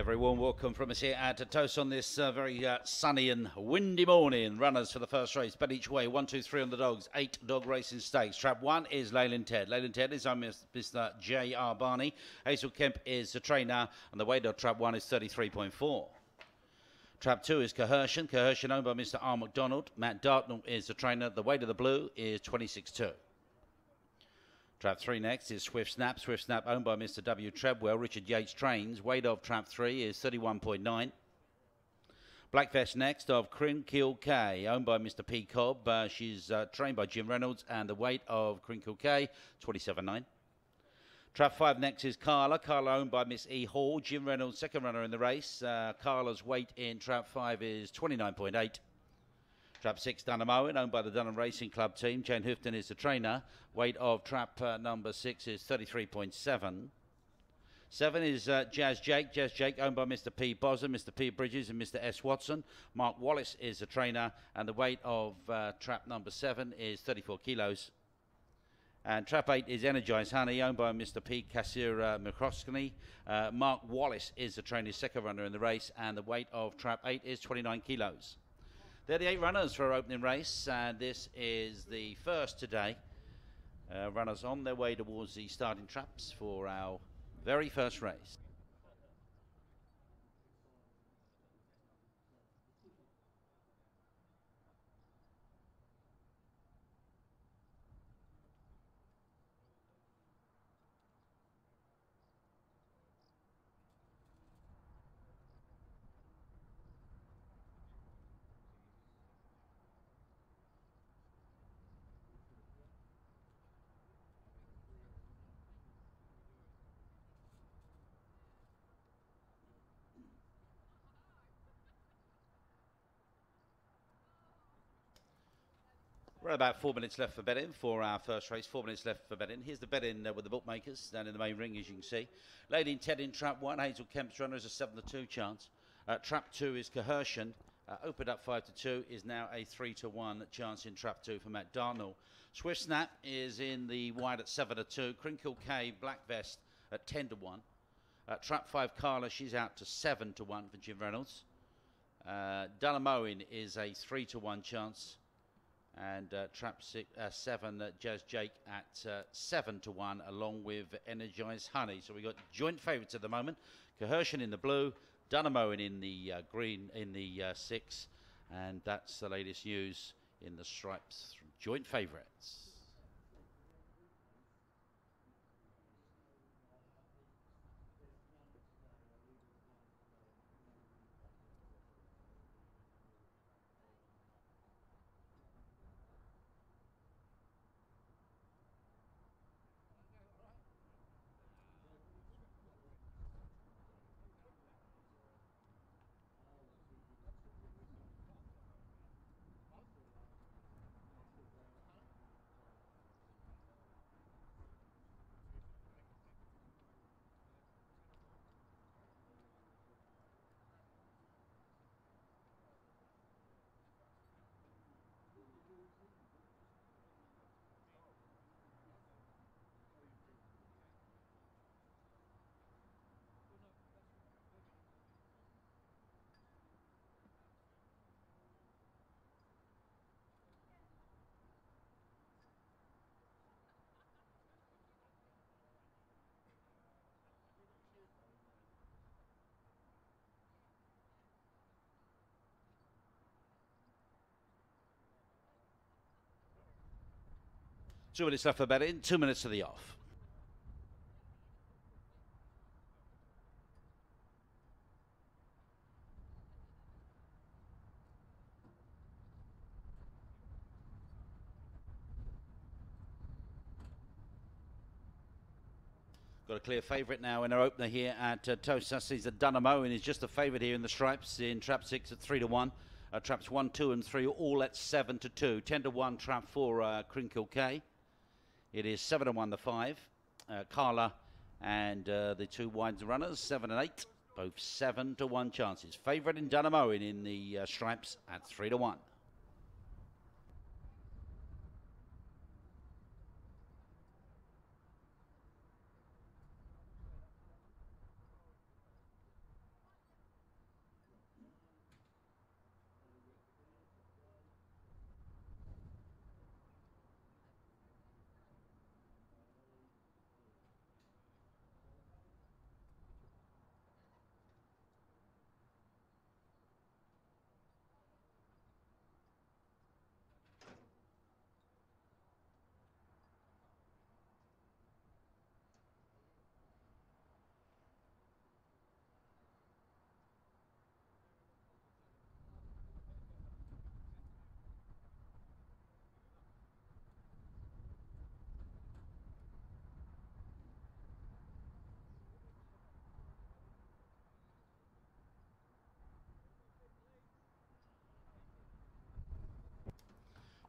very warm welcome from us here at Towcester on this very sunny and windy morning. Runners for the first race, bet each way, 1, 2, 3 on the dogs, 8 dog racing stakes. Trap 1 is Leyland Ted. Leyland Ted is on Mr. J.R. Barney. Hazel Kemp is the trainer, and the weight of Trap 1 is 33.4. Trap 2 is Coercion. Coercion owned by Mr. R. McDonald. Matt Dartnell is the trainer. The weight of the blue is 26.2. Trap 3 next is Swift Snap. Swift Snap owned by Mr. W. Treadwell. Richard Yates trains. Weight of Trap 3 is 31.9. Black Vest next of Crinkle K, owned by Mr. P. Cobb. She's trained by Jim Reynolds, and the weight of Crinkle K, 27.9. Trap 5 next is Carla. Carla owned by Miss E. Hall. Jim Reynolds, second runner in the race. Carla's weight in Trap 5 is 29.8. Trap 6, Dunham Owen, owned by the Dunham Racing Club team. Jane Hoofton is the trainer. Weight of Trap number 6 is 33.7. 7 is Jazz Jake. Jazz Jake, owned by Mr. P. Bosom, Mr. P. Bridges, and Mr. S. Watson. Mark Wallace is the trainer, and the weight of Trap number 7 is 34 kilos. And Trap 8 is Energized Honey, owned by Mr. P. Kassir Mikroskny. Mark Wallace is the trainer's second runner in the race, and the weight of Trap 8 is 29 kilos. They're the 8 runners for our opening race, and this is the first today. Runners on their way towards the starting traps for our very first race. We're about 4 minutes left for betting for our first race. 4 minutes left for betting. Here's the betting with the bookmakers down in the main ring, as you can see. Leyland Ted in Trap 1. Hazel Kemp's runner is a 7-2 chance. Trap 2 is Coercion. Opened up 5-2, is now a 3-1 chance in Trap 2 for Matt Darnell. Swift Snap is in the wide at 7-2. Crinkle K, Black Vest at 10-1. Trap 5 Carla, she's out to 7-1 for Jim Reynolds. Dunham Owen is a 3-1 chance. And Trap 7, Jazz Jake at 7-1, along with Energized Honey. So we've got joint favourites at the moment. Coercion in the blue, Dunham Owen in the green in the 6. And that's the latest news in the stripes from joint favourites. Two minutes left for betting, 2 minutes to the off. Got a clear favourite now in our opener here at Towcester. The Dunham Owen is just a favourite here in the stripes in Trap 6 at 3-1. Traps 1, 2 and 3 all at 7-2. 10-1 Trap 4 Crinkle K. It is 7-1 the 5. Carla and the 2 wide runners, 7 and 8. Both 7-1 chances. Favourite in Dunham Owen in the stripes at 3-1.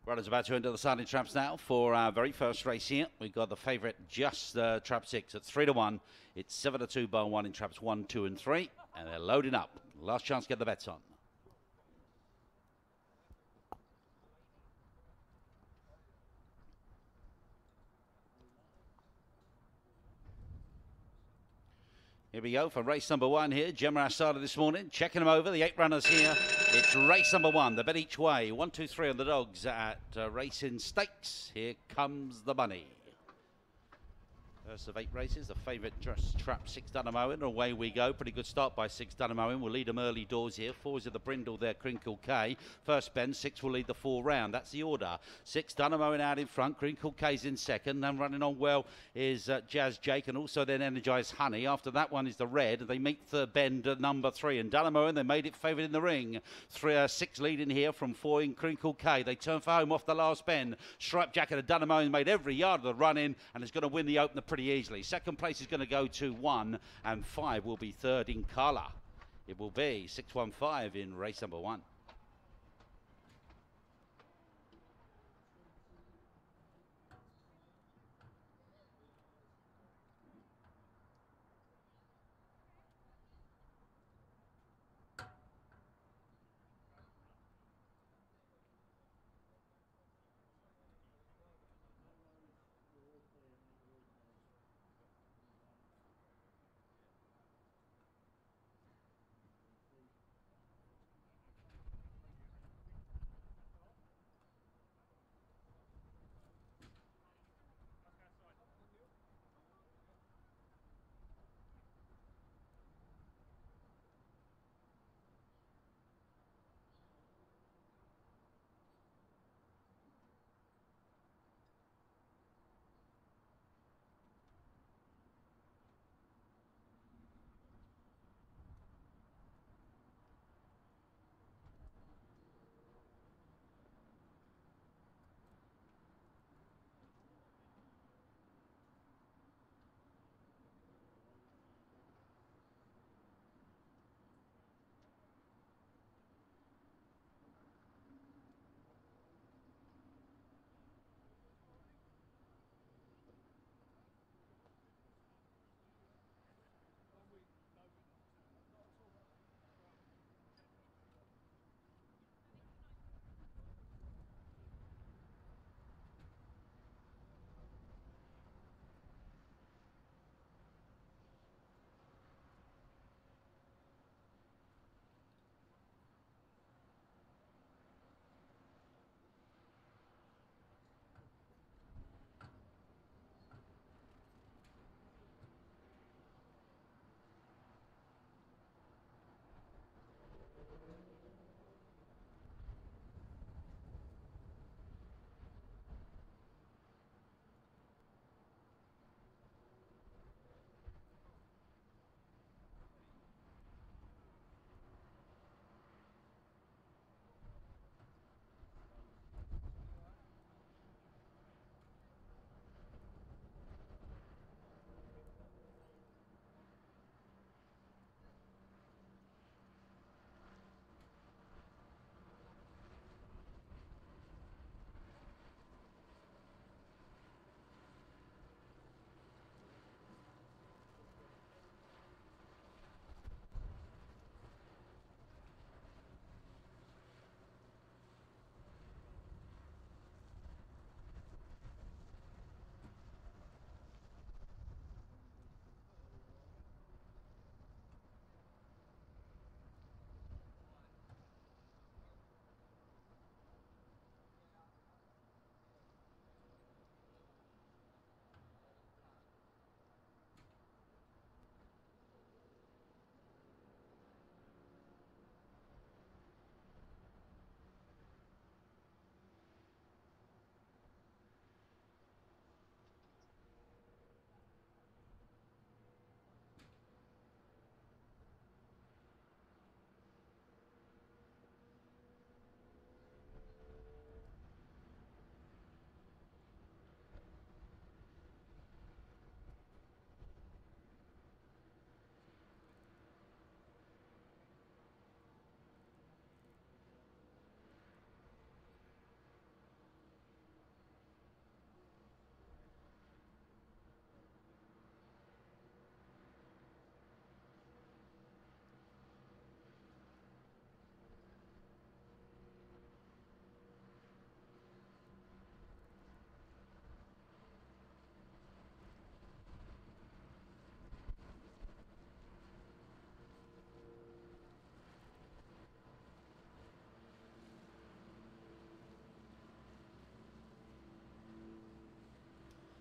Runners about to enter the starting traps now for our very first race here. We've got the favourite just trap 6 at 3 to 1. It's 7 to 2 bar 1 in traps 1, 2 and 3. And they're loading up. Last chance to get the bets on. Here we go for race number 1 here. Gemma started this morning, checking them over. The 8 runners here. It's race number 1. The bet each way. 1, 2, 3 on the dogs at Racing Stakes. Here comes the money. First of 8 races, the favourite just trap 6 Dunham Owen. Away we go. Pretty good start by 6 Dunham Owen. We'll lead them early doors here. 4's at the Brindle there, Crinkle K. First bend, 6 will lead the 4 round. That's the order. 6 Dunham Owen out in front. Crinkle K's in second. And running on well is Jazz Jake and also then Energised Honey. After that one is the red. They meet third bend at number 3. And Dunham Owen, they made it favourite in the ring. 6 leading here from 4 in Crinkle K. They turn for home off the last bend. Stripe Jacket of Dunham Owen made every yard of the run in and is going to win the opener pretty easily. Second place is going to go to 1 and 5 will be third in colour. It will be 615 in race number 1.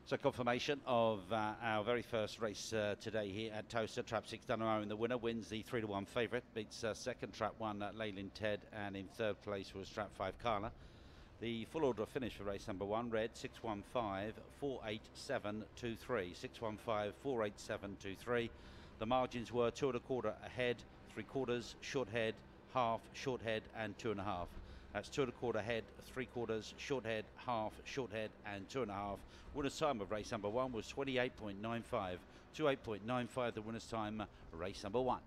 So confirmation of our very first race today here at Towcester. Trap 6 Dunamo, and the winner wins the 3-1 favourite. Beats second Trap 1 Leyland Ted, and in third place was Trap 5 Carla. The full order of finish for race number 1 read 615-487-23. 615-487-23. The margins were 2 1/4 ahead, 3/4, short head, half, short head, and 2 1/2. That's 2 1/4 head, 3/4, short head, half, short head, and 2 1/2. Winner's time of race number 1 was 28.95. 28.95 the winner's time, race number 1.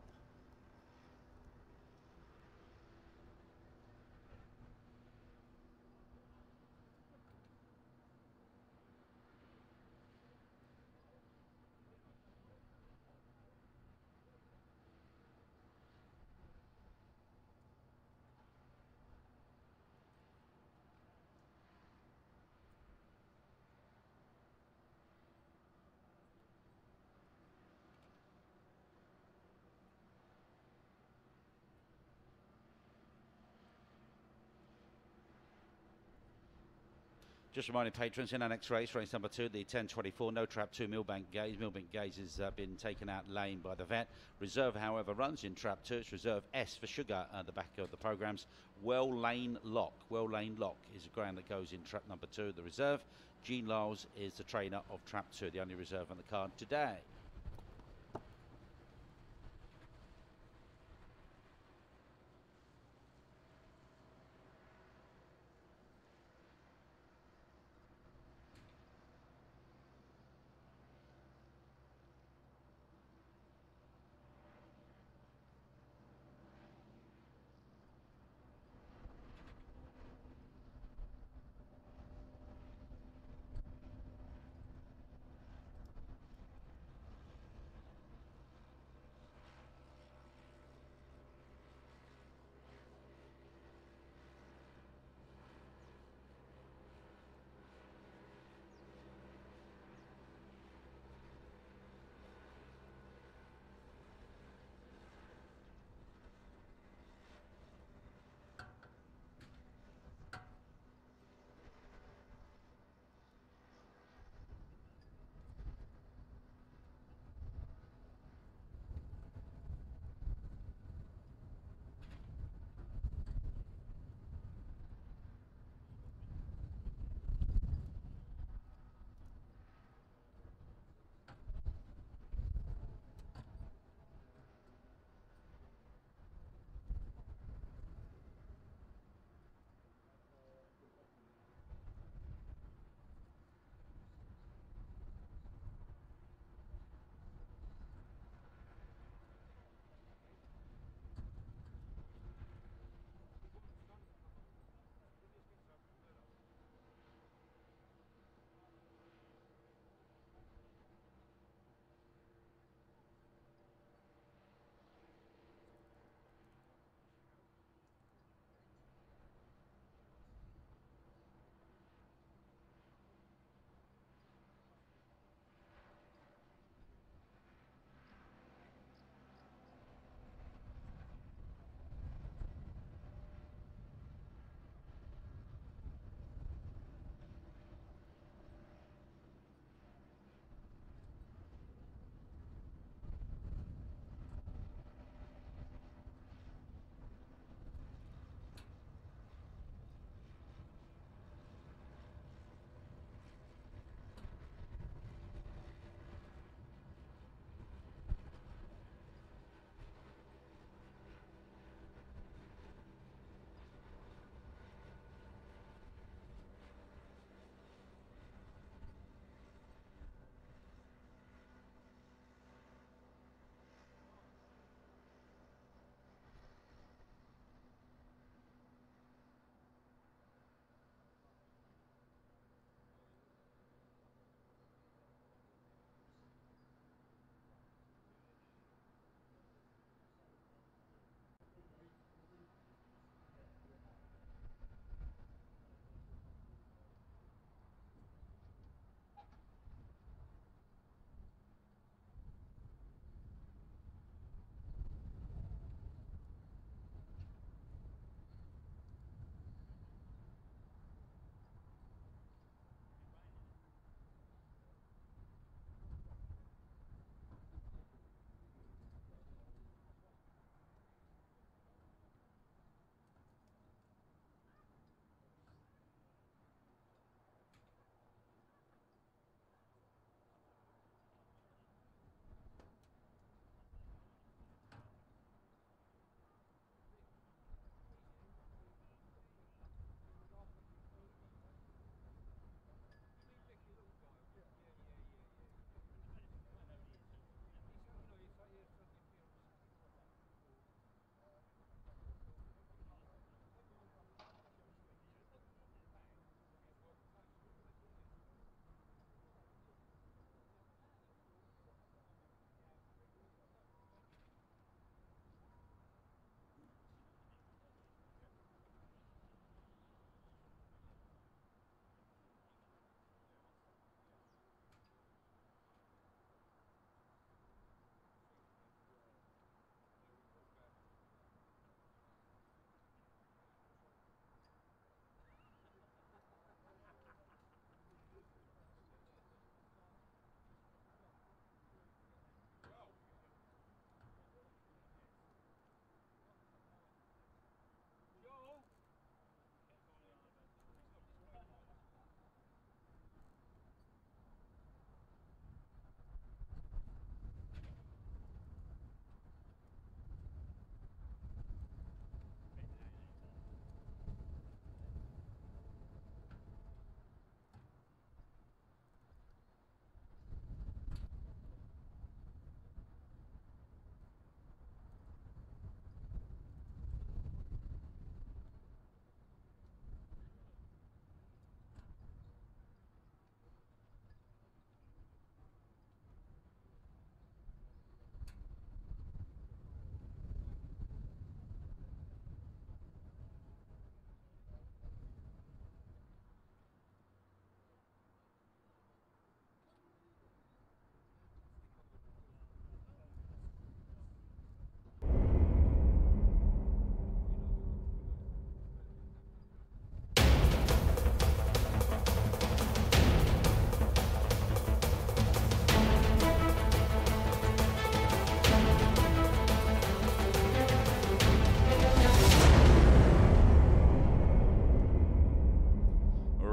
Just reminding patrons, in our next race, race number 2, the 10:24, no Trap 2, Millbank Gaze. Millbank Gaze has been taken out lane by the vet. Reserve, however, runs in Trap 2. It's Reserve S for Sugar at the back of the programmes. Well Lane Lock. Well Lane Lock is a ground that goes in Trap number 2. The reserve, Gene Lyles, is the trainer of Trap 2, the only reserve on the card today.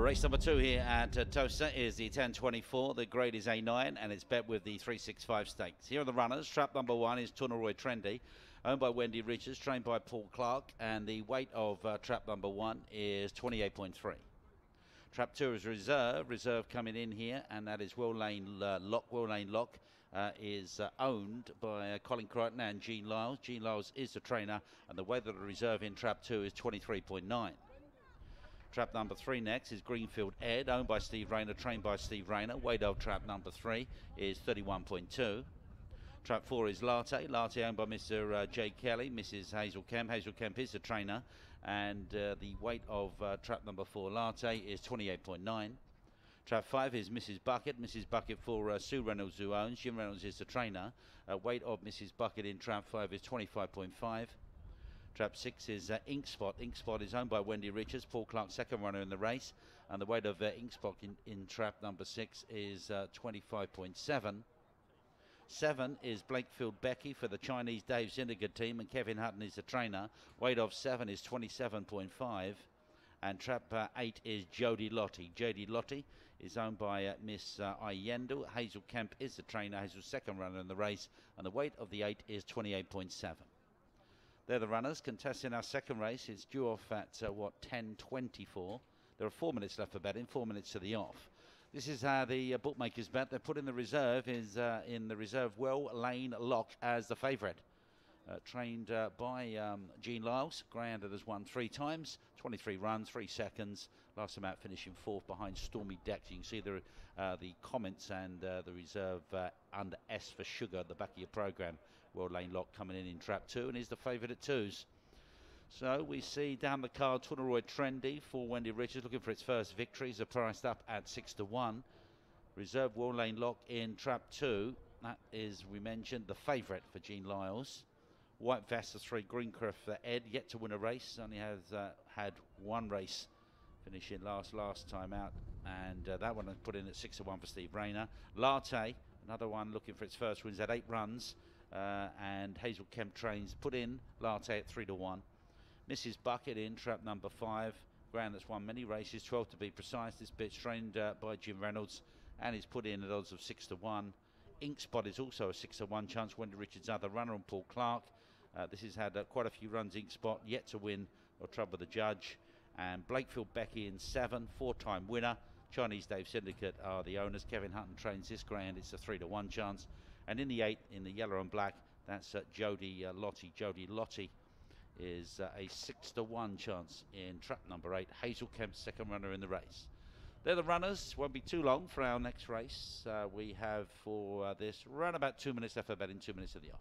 Race number 2 here at Towcester is the 1024. The grade is A9 and it's bet with the 365 stakes. Here are the runners. Trap number 1 is Tunaroy Trendy, owned by Wendy Richards, trained by Paul Clark, and the weight of trap number 1 is 28.3. Trap 2 is Reserve coming in here, and that is Well Lane Lock. Well Lane Lock is owned by Colin Crichton and Gene Lyles. Gene Lyles is the trainer, and the weight of the reserve in trap 2 is 23.9. Trap number 3 next is Greenfield Ed, owned by Steve Rayner, trained by Steve Rayner. Weight of trap number 3 is 31.2. Trap 4 is Latte, owned by Mr. J. Kelly, Mrs. Hazel Kemp. Hazel Kemp is the trainer, and the weight of trap number 4 Latte is 28.9. Trap 5 is Mrs. Bucket for Sue Reynolds, who owns. Jim Reynolds is the trainer. Weight of Mrs. Bucket in trap 5 is 25.5. Trap 6 is Ink Spot. Ink Spot is owned by Wendy Richards, Paul Clark, second runner in the race, and the weight of Ink Spot in trap number 6 is 25.7. 7 is Blakefield Becky for the Chinese Dave Zinniger team, and Kevin Hutton is the trainer. Weight of 7 is 27.5. And trap 8 is Jodie Lottie. Jodie Lottie is owned by Miss Ayendo. Hazel Kemp is the trainer. Hazel's second runner in the race, and the weight of the 8 is 28.7. They're the runners. Contesting our second race. It's due off at 10:24. There are 4 minutes left for betting, 4 minutes to the off. This is how the bookmakers bet. They put in the reserve in the reserve Well Lane Lock as the favourite. Trained by Gene Lyles. Greyhound has won 3 times, 23 runs, 3 seconds. Last time out finishing 4th behind Stormy Decks. You can see the comments and the reserve under S for Sugar at the back of your programme. Well Lane Lock coming in trap 2 and is the favourite at 2s. So we see down the card Tunaroy Trendy for Wendy Richards, looking for its first victories. They're priced up at 6-1. Reserve Well Lane Lock in trap 2. That is, we mentioned, the favourite for Gene Lyles. White Vest, the 3 Greencroft for Ed, yet to win a race. Only has had 1 race finishing last time out, and that one I put in at 6-1 for Steve Rayner. Latte, another one looking for its first wins, had 8 runs, and Hazel Kemp trains put in Latte at 3-1. Mrs. Bucket in trap number 5. Greyhound that's won many races, 12 to be precise. This bit's trained by Jim Reynolds and is put in at odds of 6-1. Ink Spot is also a 6-1 chance. Wendy Richards other runner, and Paul Clark. This has had quite a few runs. Ink Spot yet to win or trouble the judge. And Blakefield Becky in 7, 4-time winner. Chinese Dave Syndicate are the owners. Kevin Hutton trains this Greyhound. It's a 3-1 chance. And in the 8, in the yellow and black, that's Jodie Lottie. Jodie Lottie is a 6-1 chance in trap number 8. Hazel Kemp, second runner in the race. They're the runners. Won't be too long for our next race. We have for this around about 2 minutes left for betting, 2 minutes to the off.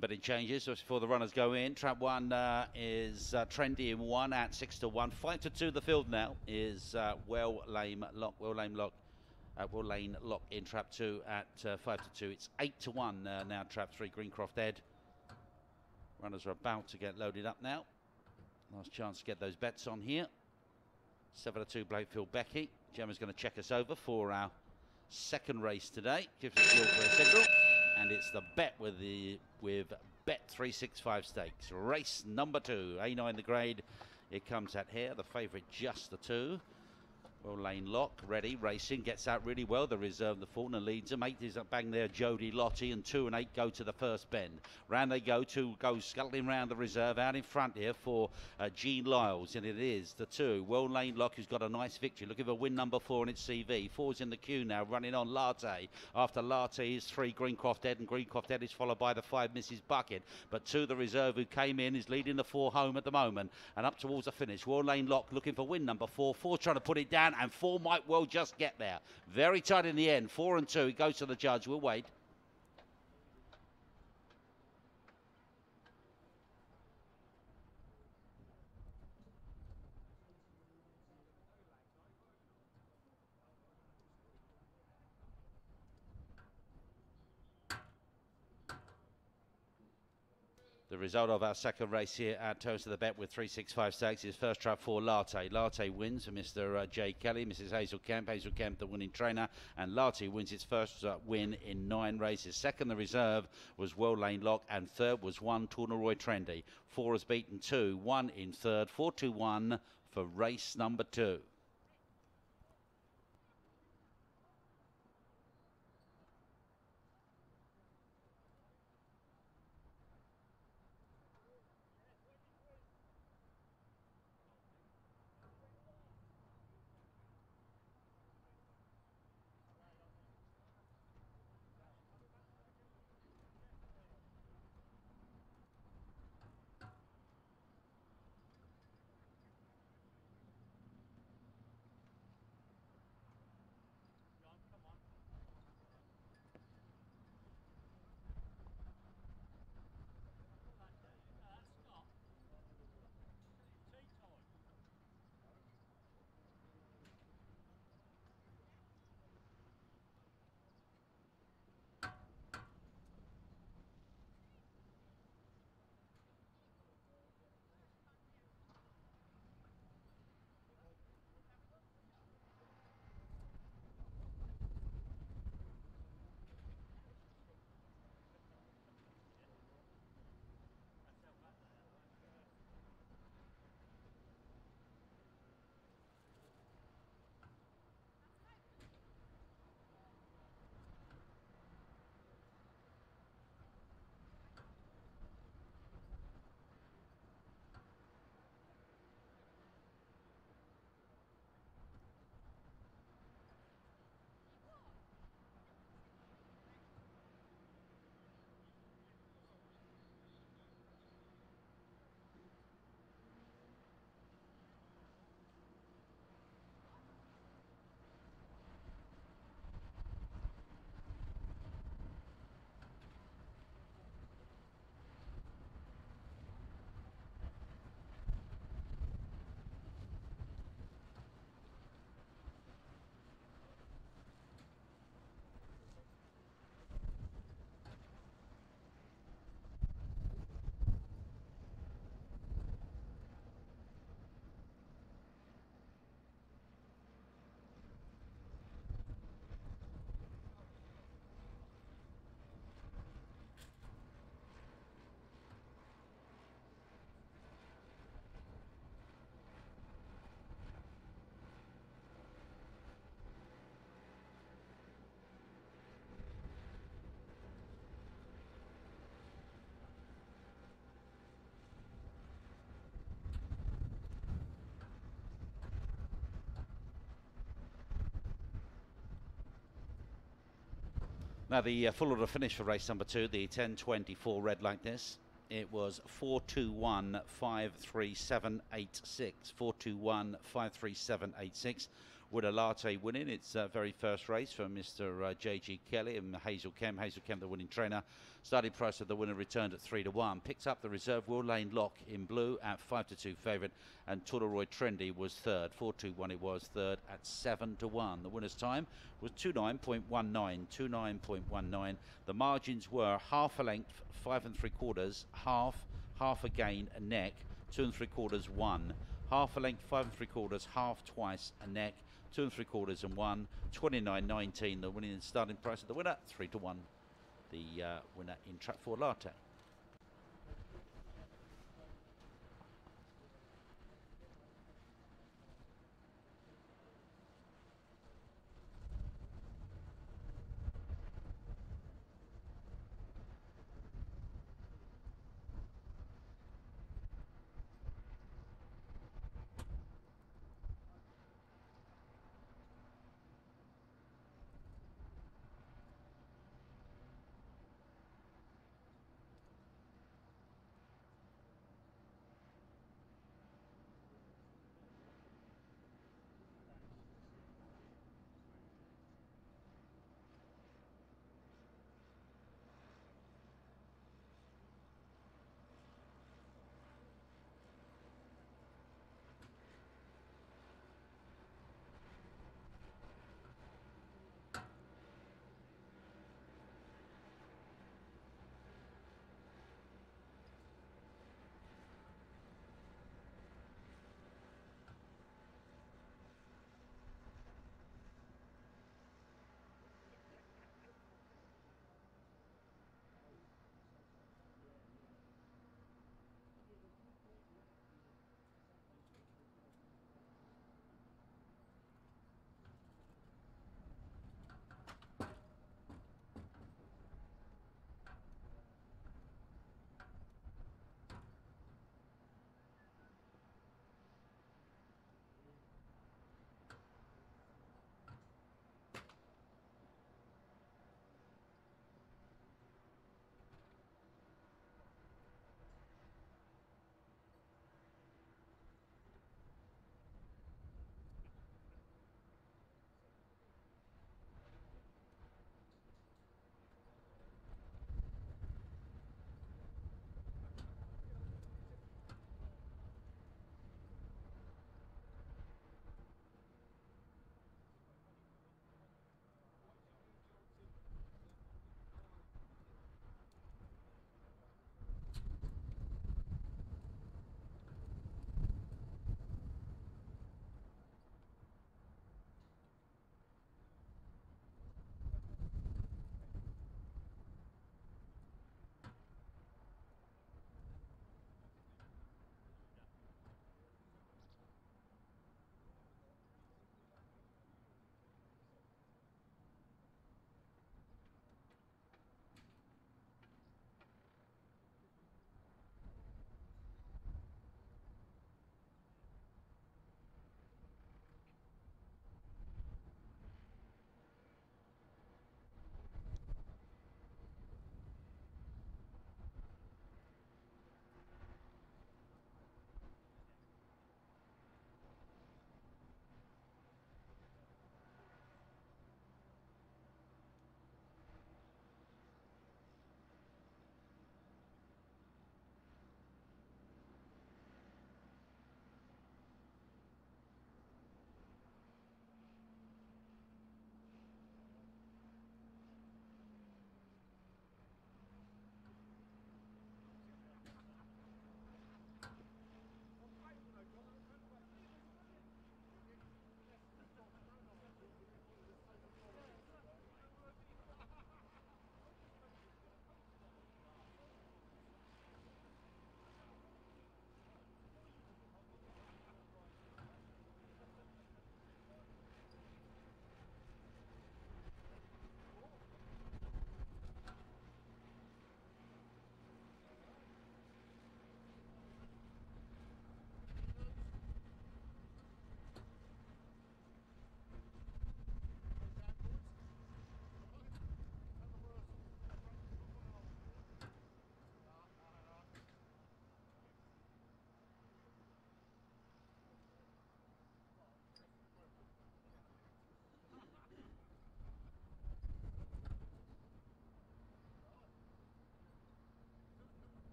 Betting changes just before the runners go in. Trap 1 is trendy in 1 at 6 to 1. 5 to 2 the field now is Well Lame Lock. Well Lane Lock in Trap 2 at 5 to 2. It's 8 to 1 now. Trap 3 Greencroft Ed. Runners are about to get loaded up now. Last chance to get those bets on here. 7 to 2 Blakefield Becky. Gemma's going to check us over for our second race today. Gives us the all-clear signal. And it's the bet with Bet 365 Stakes. Race number 2, A9 the grade. It comes at here. The favourite just the 2. Well, Lane Lock ready, racing, gets out really well. The reserve, the Faulkner leads them. 8 is up bang there, Jodie Lottie, and 2 and 8 go to the first bend. Round they go, 2 goes scuttling round the reserve. Out in front here for Jean Lyles, and it is the 2. Well, Lane Lock, who's got a nice victory, looking for win number 4 in its CV. 4's in the queue now, running on Latte. After Latte is 3 Greencroft Ed, and Greencroft Ed is followed by the 5 Mrs. Bucket. But 2 the reserve, who came in, is leading the 4 home at the moment, and up towards the finish. Well, Lane Lock looking for win number 4. 4 trying to put it down, and 4 might well just get there. Very tight in the end. 4 and 2. It goes to the judge. We'll wait. The result of our second race here at Towcester the Bet with 365 Stakes is first trap 4 Latte. Latte wins for Mr. J. Kelly, Mrs. Hazel Kemp the winning trainer, and Latte wins its first win in 9 races. Second, the reserve was Well Lane Lock, and third was 1 Tourneroy Trendy. 4 has beaten 2, 1 in third, 4-2-1 for race number 2. Now the full order finish for race number 2, the 10:24 red like this. It was 4-2-1-5-3-7-8-6. 4-2-1-5-3-7-8-6. Winner Latte winning its very first race for Mr. J.G. Kelly and Hazel Kem. Hazel Kem, the winning trainer. Starting price of the winner returned at 3 to 1. Picks up the reserve Will Lane Lock in blue at 5 to 2 favourite, and Tularoy Trendy was third. 4-2-1 it was third at 7 to 1. The winner's time was 29.19. 29.19. The margins were half a length, 5 3/4, half a gain, a neck, 2 3/4, 1. Half a length, 5 3/4, half twice, a neck, 2 3/4 and 1. 29.19. The winning and starting price of the winner, 3 to 1. The winner in Trap 4 Latte.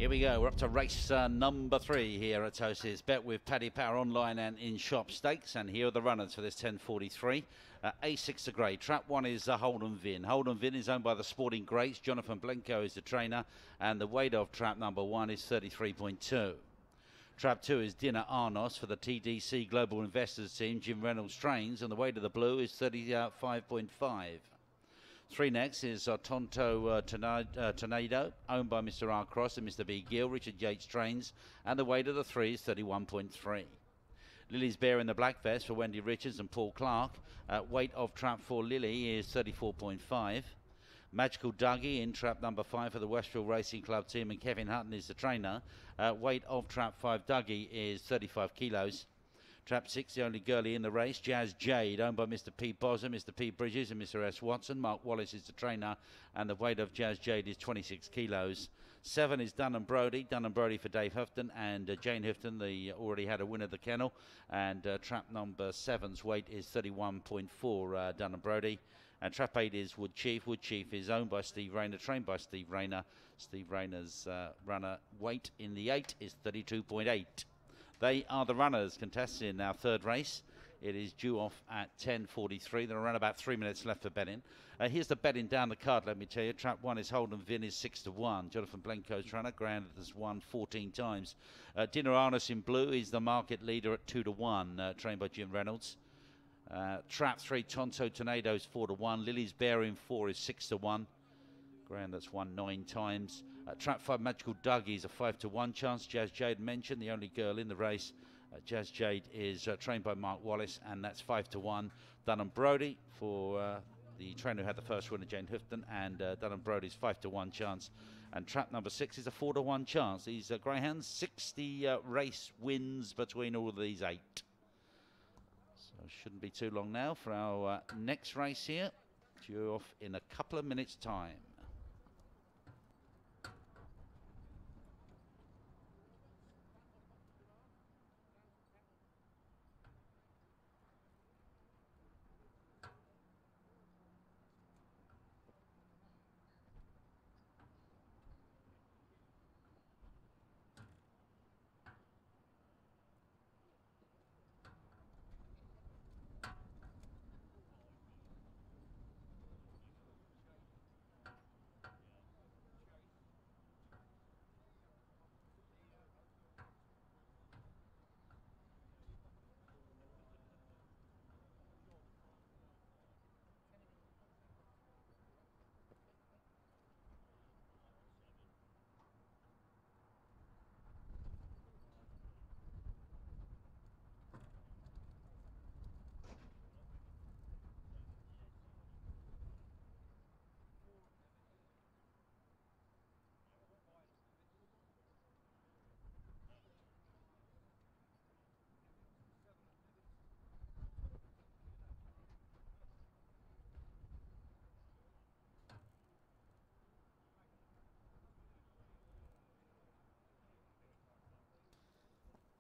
Here we go. We're up to race number 3 here at Towcester. It's bet with Paddy Power online and in shop stakes. And here are the runners for this 10:43. A6 to grey. Trap 1 is Holden Vin. Holden Vin is owned by the Sporting Greats. Jonathan Blenko is the trainer. And the weight of trap number 1 is 33.2. Trap 2 is Dinner Arnos for the TDC Global Investors team. Jim Reynolds trains. And the weight of the blue is 35.5. 3 next is Tonto Tornado, owned by Mr. R. Cross and Mr. B. Gill. Richard Yates trains, and the weight of the 3 is 31.3. Lily's Bear in the black vest for Wendy Richards and Paul Clark. Weight of trap 4 Lily is 34.5. Magical Dougie in trap number 5 for the Westfield Racing Club team, and Kevin Hutton is the trainer. Weight of trap 5 Dougie is 35 kilos. Trap 6, the only girlie in the race, Jazz Jade, owned by Mr. P. Bossom, Mr. P. Bridges and Mr. S. Watson. Mark Wallace is the trainer, and the weight of Jazz Jade is 26 kilos. 7 is Dun & Brody for Dave Houghton, and Jane Houghton, they already had a win at the kennel, and trap number 7's weight is 31.4, Dun & Brody. And trap 8 is Wood Chief. Wood Chief is owned by Steve Rayner, trained by Steve Rayner. Steve Rayner's runner weight in the 8 is 32.8. They are the runners contested in our 3rd race. It is due off at 10:43. There are around about 3 minutes left for betting. Here's the betting down the card, let me tell you. Trap 1 is Holden Vin, is 6-1. Jonathan Blenko's trainer, grounded has won 14 times. Dinner Arnos in blue is the market leader at 2-1, trained by Jim Reynolds. Trap 3, Tonto Tornado is 4-1. Lily's Bear in 4 is 6-1. Ground that's won 9 times. Trap 5, Magical Dougie is a 5-1 chance. Jazz Jade mentioned, the only girl in the race. Jazz Jade is trained by Mark Wallace, and that's 5-1. Dun & Brody for the trainer who had the first winner, Jane Houghton, and Dun & Brody's 5-1 chance. And trap number 6 is a 4-1 chance. These Greyhounds, 60 race wins between all of these 8. So shouldn't be too long now for our next race here. Due off in a couple of minutes' time.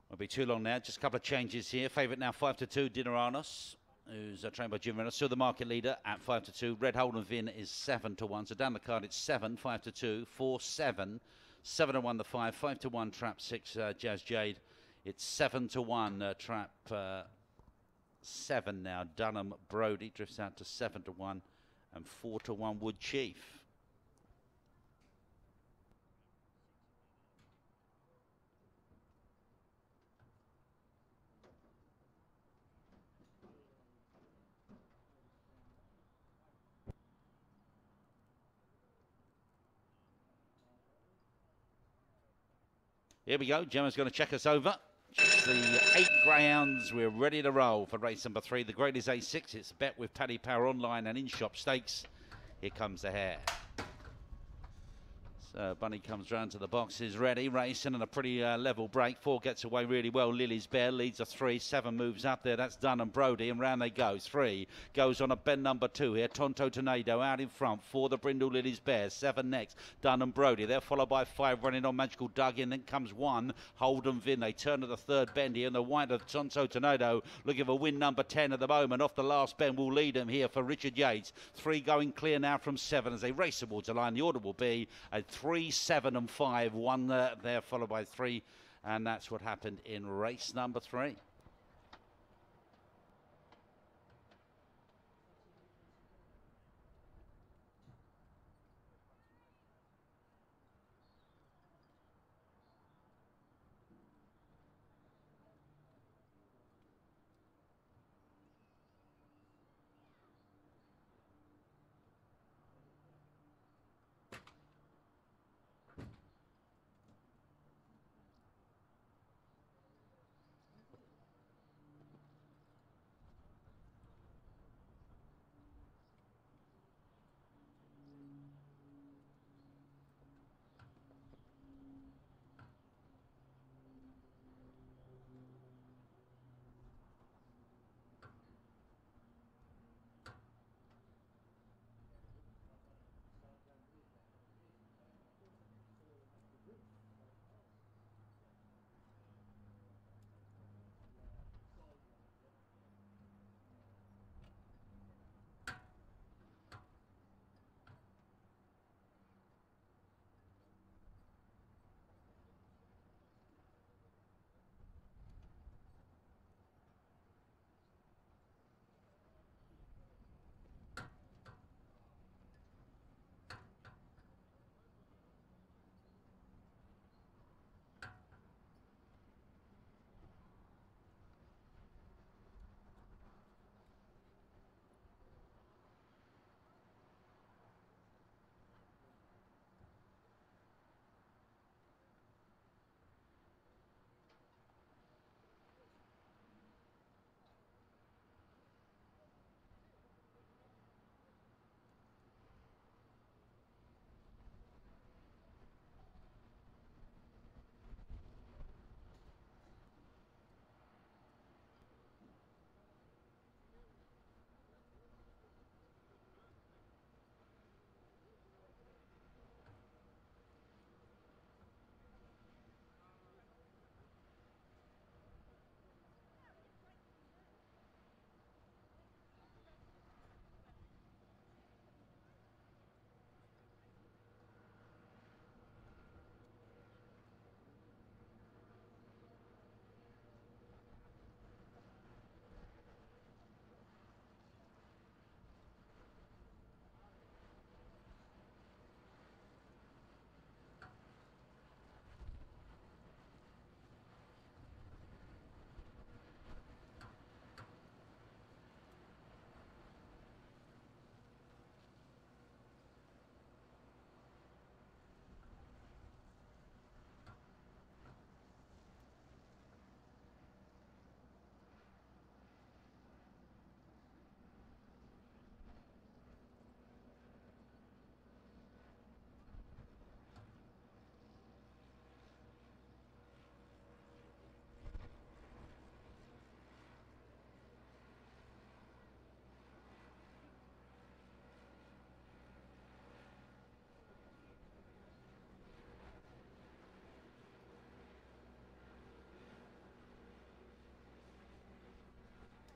Won't be too long now. Just a couple of changes here. Favourite now 5-2, Dinner Arnos, who's trained by Jim Reynolds. Still the market leader at 5-2. Red Holden Vin is 7-1. So down the card it's 7, 5-2, 4, 7, 7-1 the 5, 5-1 trap 6, Jazz Jade. It's 7-1 trap 7 now. Dun & Brody drifts out to 7-1, and 4-1 Wood Chief. Here we go. Gemma's going to check us over. Just the 8 Greyhounds. We're ready to roll for race number 3. The grade is A6. It's bet with Paddy Power online and in shop stakes. Here comes the hare. So Bunny comes round to the boxes, ready, racing, and a pretty level break. 4 gets away really well. Lily's Bear leads a 3. 7 moves up there. That's Dun & Brody, and round they go. 3 goes on a bend number 2 here. Tonto Tornado out in front for the Brindle Lily's Bear. 7 next, Dun & Brody. They're followed by 5 running on Magical Dougie, and then comes 1, Holden Vin. They turn to the 3rd bend here, and the white of Tonto Tornado looking for win number 10 at the moment. Off the last bend will lead them here for Richard Yates. 3 going clear now from 7 as they race towards the line. The order will be a 3, 7 and 5. 1 there followed by 3. And that's what happened in race number 3.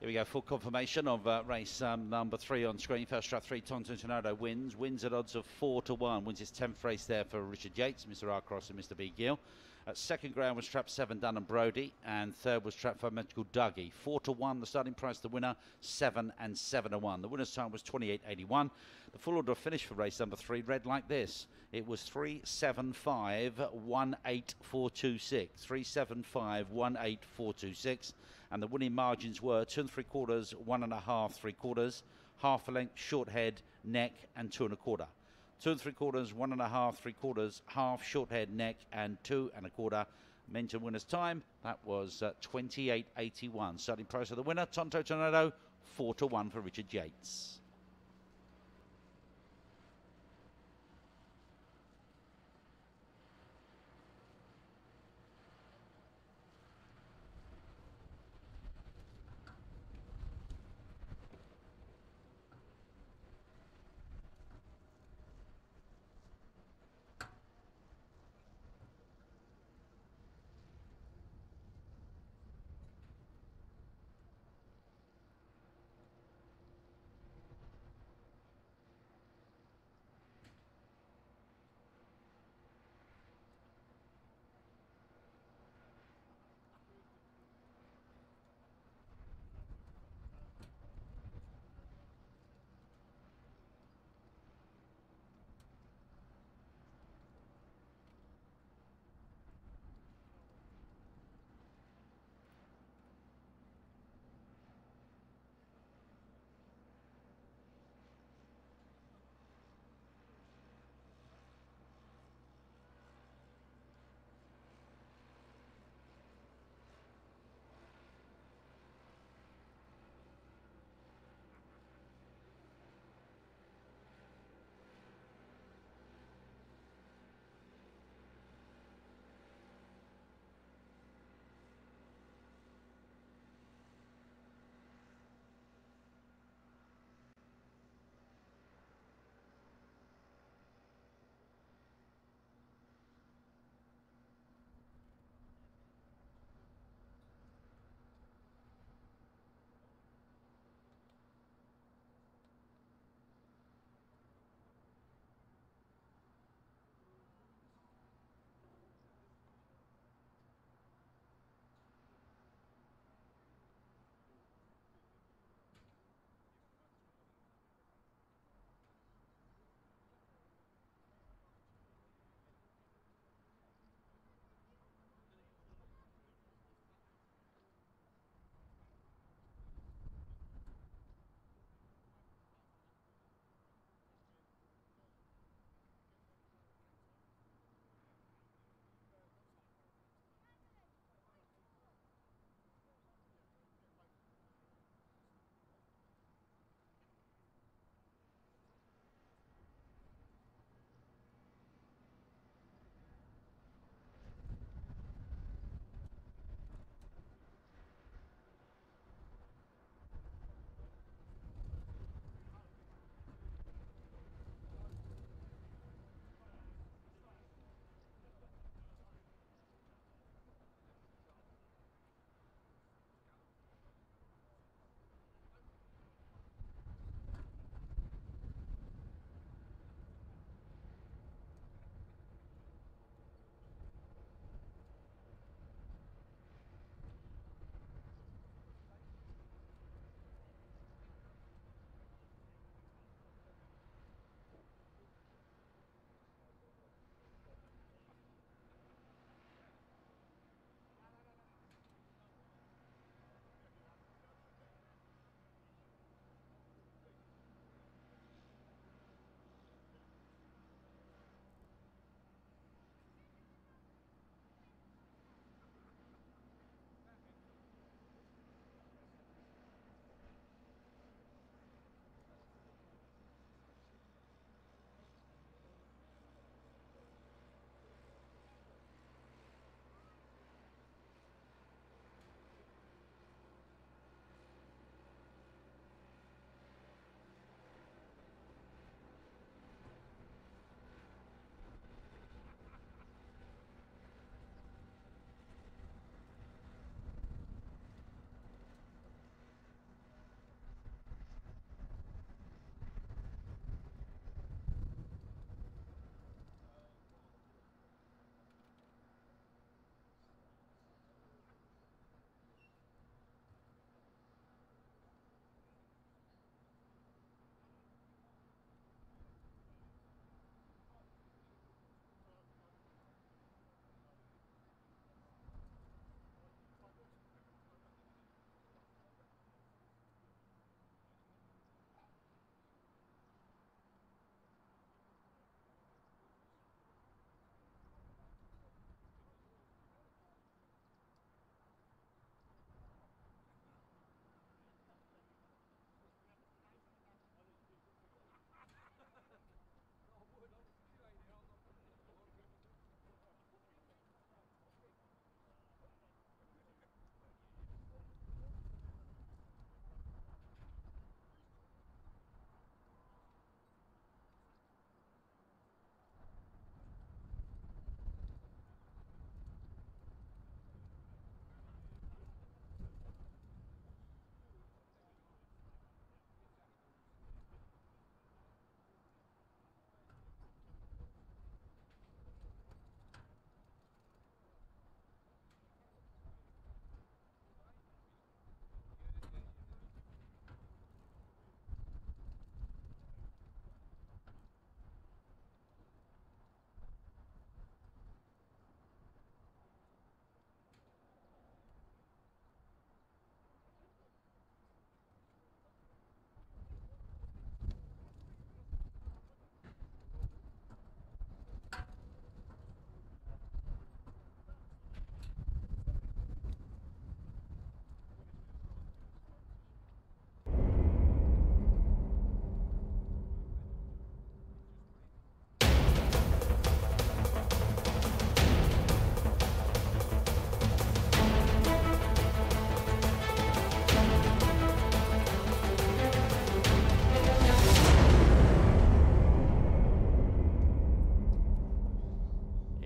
Here we go, full confirmation of race number 3 on screen. First trap 3, Tonto Tornado wins. Wins at odds of 4 to 1. Wins his 10th race there for Richard Yates, Mr. R. Cross and Mr. B. Gill. Second ground was trap 7, Dun and Brody. And third was trap 5, Magical Dougie. 4 to 1, the starting price, the winner, 7 and 7 to 1. The winner's time was 28.81. The full order of finish for race number 3 read like this. It was 375-18426. 375-18426. And the winning margins were 2 3/4, 1 1/2 3/4, half a length, short head, neck, and 2 1/4. 2 3/4, 1 1/2 3/4, half, short head, neck, and 2 1/4. Mentioned winner's time, that was 28.81. Starting price of the winner, Tonto Tornado, 4 to 1 for Richard Yates.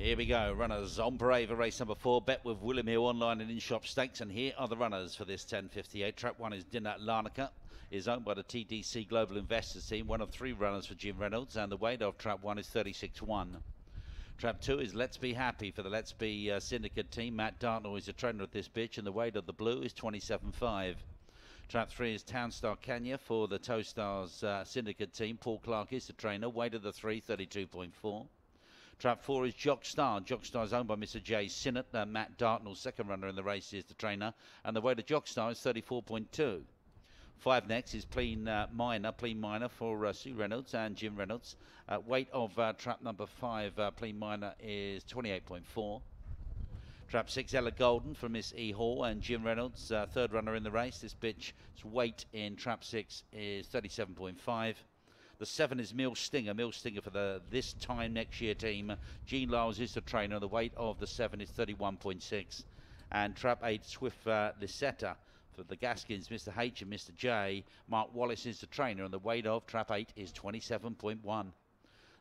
Here we go, runners on parade for race number 4. Bet with William Hill online and in-shop stakes. And here are the runners for this 10:58. Trap 1 is Dinner Larnaca, is owned by the TDC Global Investors team. One of 3 runners for Jim Reynolds, and the weight of Trap 1 is 36.1. Trap 2 is Let's Be Happy for the Let's Be Syndicate team. Matt Dartnell is the trainer of this bitch, and the weight of the blue is 27.5. Trap 3 is Townstar Kenya for the Towstars Syndicate team. Paul Clark is the trainer. Weight of the 3, 32.4. Trap 4 is Jockstar. Jockstar is owned by Mr. Jay Sinnott. Matt Dartnell, second runner in the race, is the trainer. And the weight of Jockstar is 34.2. 5 next is Clean Miner for Sue Reynolds and Jim Reynolds. Weight of trap number 5, Clean Miner, is 28.4. Trap 6, Ella Golden for Miss E. Hall and Jim Reynolds, third runner in the race. This bitch's weight in trap 6 is 37.5. The 7 is Mill Stinger. Mill Stinger for the This Time Next Year team. Gene Lyles is the trainer. The weight of the 7 is 31.6. And trap 8, Swift Lisetta for the Gaskins, Mr. H and Mr. J. Mark Wallace is the trainer, and the weight of trap 8 is 27.1.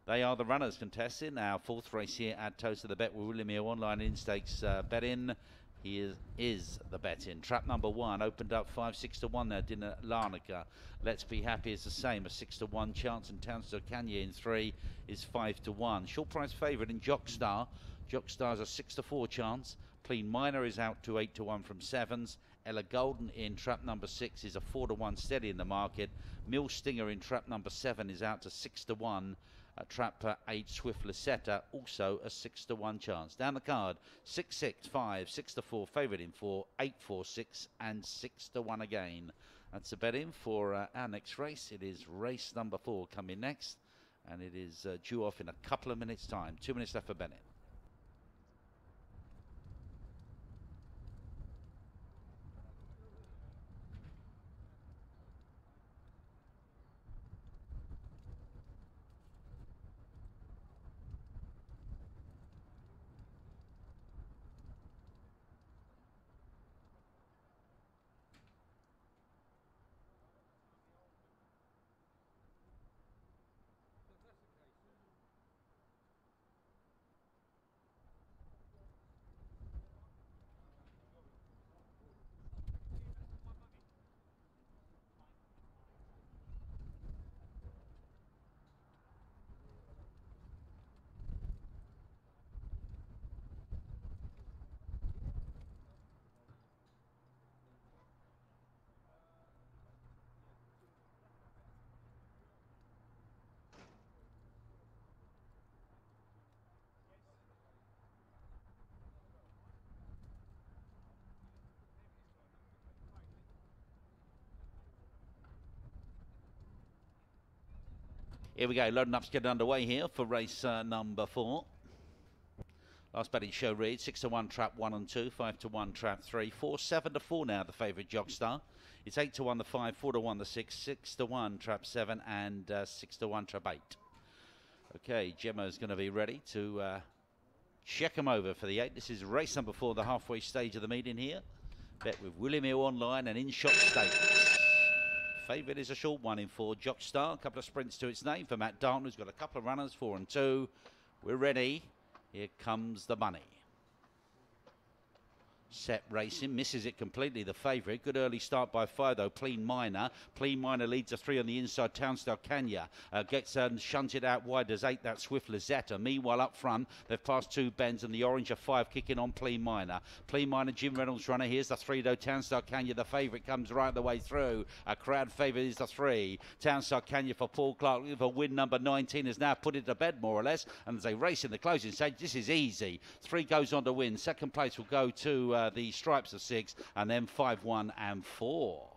They are the runners contesting our 4th race here at Towcester. The bet with William Hill online in stakes bet in. He is the bet in. Trap number 1 opened up 5-6 to 1 there. Dinner Larnaca. Let's Be Happy is the same, a 6 to 1 chance, and Townstar Kenya in 3 is 5 to 1. Short price favourite in Jockstar. Jockstar's a 6 to 4 chance. Clean Miner is out to 8 to 1 from 7s. Ella Golden in trap number 6 is a 4 to 1 steady in the market. Mill Stinger in trap number 7 is out to 6 to 1. Trap 8, Swift Lisetta, also a 6 to 1 chance. Down the card, 6, 6, 5, 6 to 4, favourite in 4, 8, 4, 6, and 6 to 1 again. That's the bet in for our next race. It is race number 4 coming next, and it is due off in a couple of minutes' time. 2 minutes left for Bennett. Here we go, loading up to get underway here for race number 4. Last betting show reads 6 to 1 trap 1 and 2, 5 to 1 trap 3, 4, 7 to 4 now the favourite Jockstar. It's 8 to 1 the 5, 4 to 1 the 6, 6 to 1 trap 7, and 6 to 1 trap 8. Okay, Gemma's going to be ready to check them over for the 8. This is race number 4, the halfway stage of the meeting here. Bet with William Hill online and in-shop stakes. Favourite is a short one in 4, Jockstar. A couple of sprints to its name for Matt Dartnell, who's got a couple of runners, 4 and 2. We're ready. Here comes the money. Set Racing misses it completely, the favourite. Good early start by 5 though, Clean Miner. Clean Miner leads a 3 on the inside, Townstar Kenya. Gets shunted out wide as 8, that Swift Lisetta. Meanwhile up front, they've passed 2 bends and the orange are 5 kicking on Clean Miner. Clean Miner, Jim Reynolds runner. Here's the 3 though, Townstar Kenya, the favourite, comes right the way through. A crowd favourite is the 3. Townstar Kenya for Paul Clark for win number 19 has now put it to bed more or less. And as they race in the closing stage, this is easy. 3 goes on to win. Second place will go to the Stripes of 6, and then 5, 1 and 4.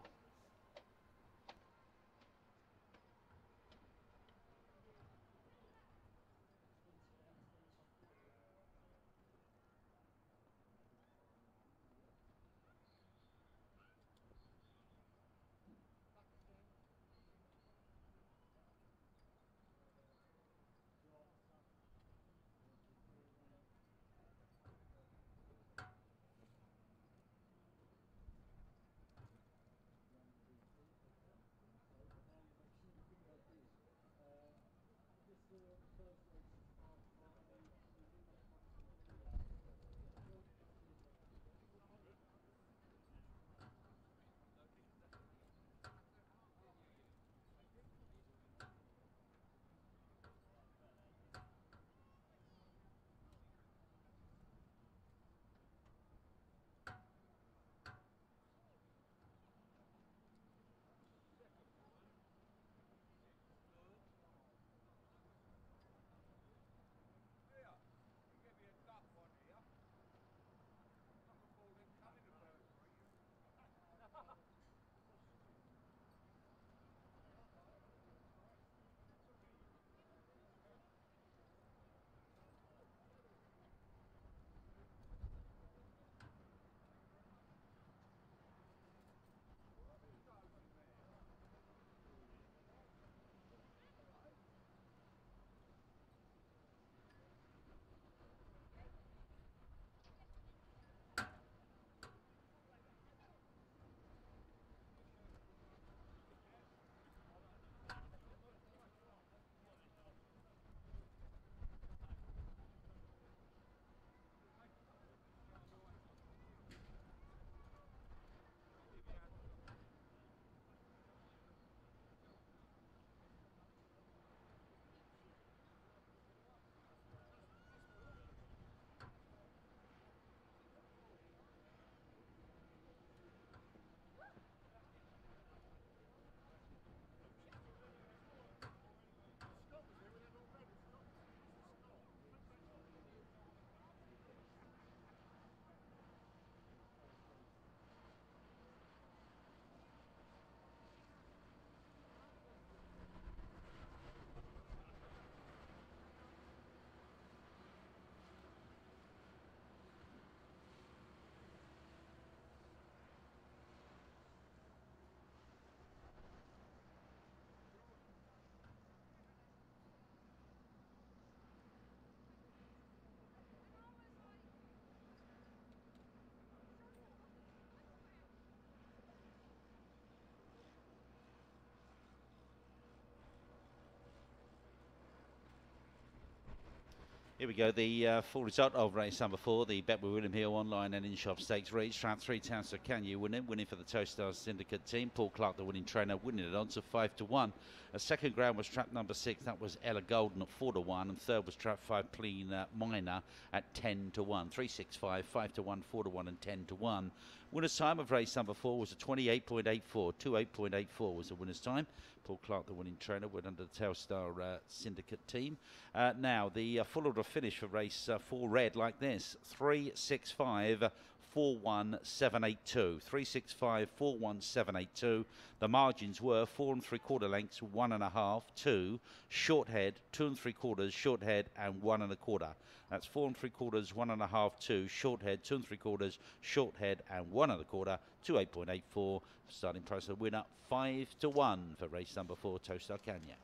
Here we go, the full result of race number 4, the Bet with William Hill online and in-shop stakes race. Trap 3, Towcester, Can You Win It? Winning for the Towcester Syndicate team. Paul Clark, the winning trainer, winning it on to 5-1. A second ground was trap number 6, that was Ella Golden at 4-1. And third was trap 5, Clean Minor at 10-1. 3, 6, 5, 5-1, 4-1 and 10-1. Winner's time of race number 4 was a 28.84. 28.84 was the winner's time. Paul Clark, the winning trainer, went under the Towcester Syndicate team. Now, the full order finish for race 4 read like this: 3, 6, 5, 4, 1, 7, 8, 2. 3, 6, 5, 4, 1, 7, 8, 2. The margins were 4 3/4 lengths, 1.5, 2, short head, 2 3/4, short head, and 1 1/4. That's 4 3/4, 1.5, 2, short head, 2 3/4, short head, and 1 1/4 to 8.84. Starting price of the winner 5-1 for race number 4, Towcester, Kenya.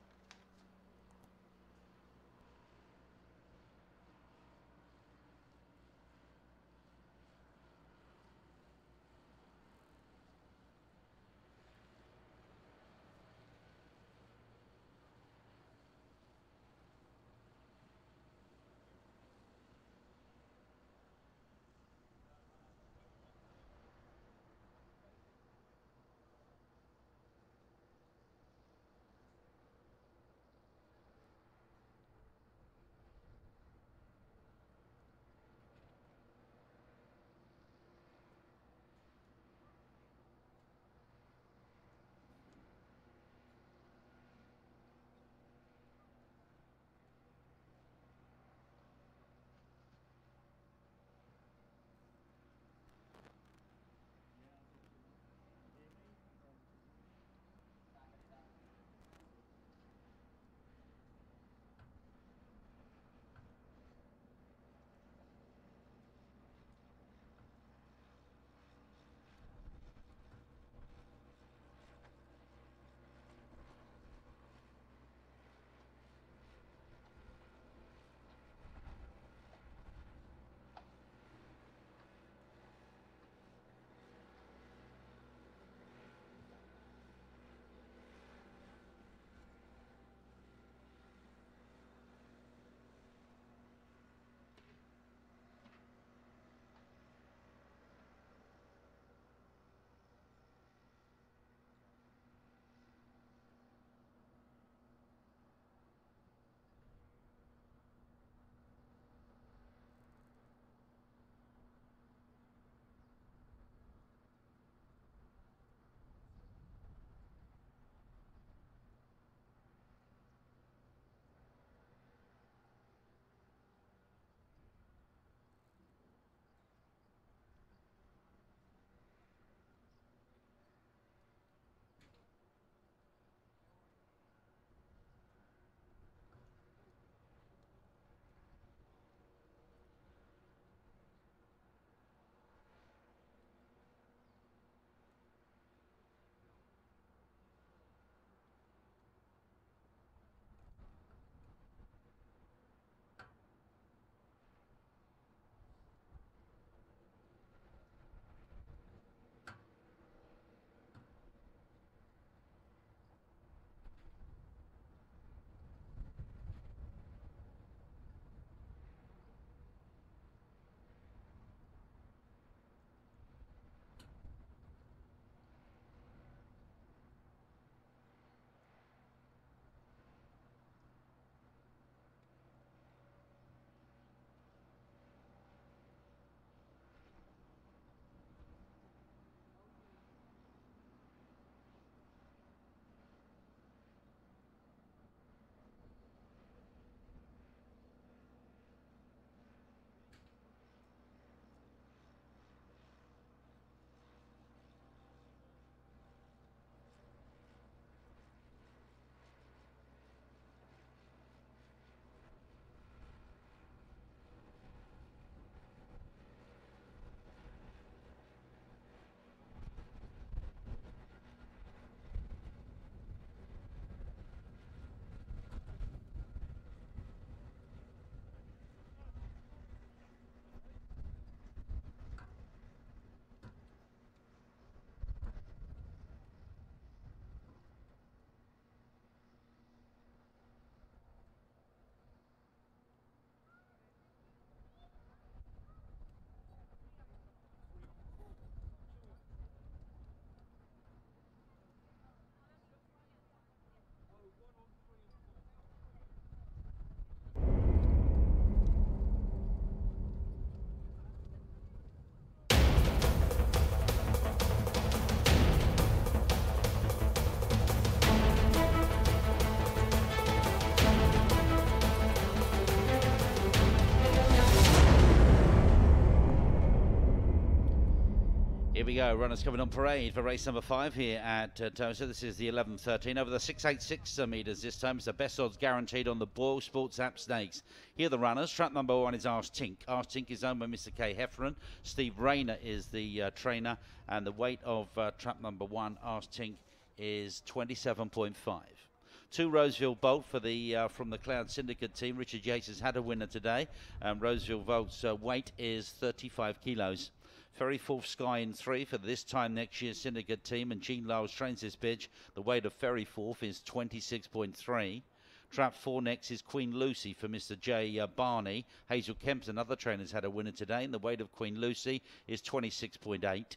we go. Runners coming on parade for race number 5 here at Towcester. This is the 11:13 over the 686 metres. This time it's the best odds guaranteed on the Boyle Sports App Stakes. Here are the runners. Trap number 1 is Arse Tink. Arse Tink is owned by Mr. K. Heffernan. Steve Rayner is the trainer, and the weight of trap number 1, Arse Tink, is 27.5. 2 Roseville Bolt for the from the Cloud Syndicate team. Richard Yates has had a winner today. Roseville Bolt's weight is 35 kilos. Ferry Fourth Sky in 3 for this time next year's Syndicate team, and Gene Lyles trains this bitch. The weight of Ferry Fourth is 26.3. Trap 4 next is Queen Lucy for Mr. J. Barney. Hazel Kemp's another trainer, has had a winner today, and the weight of Queen Lucy is 26.8.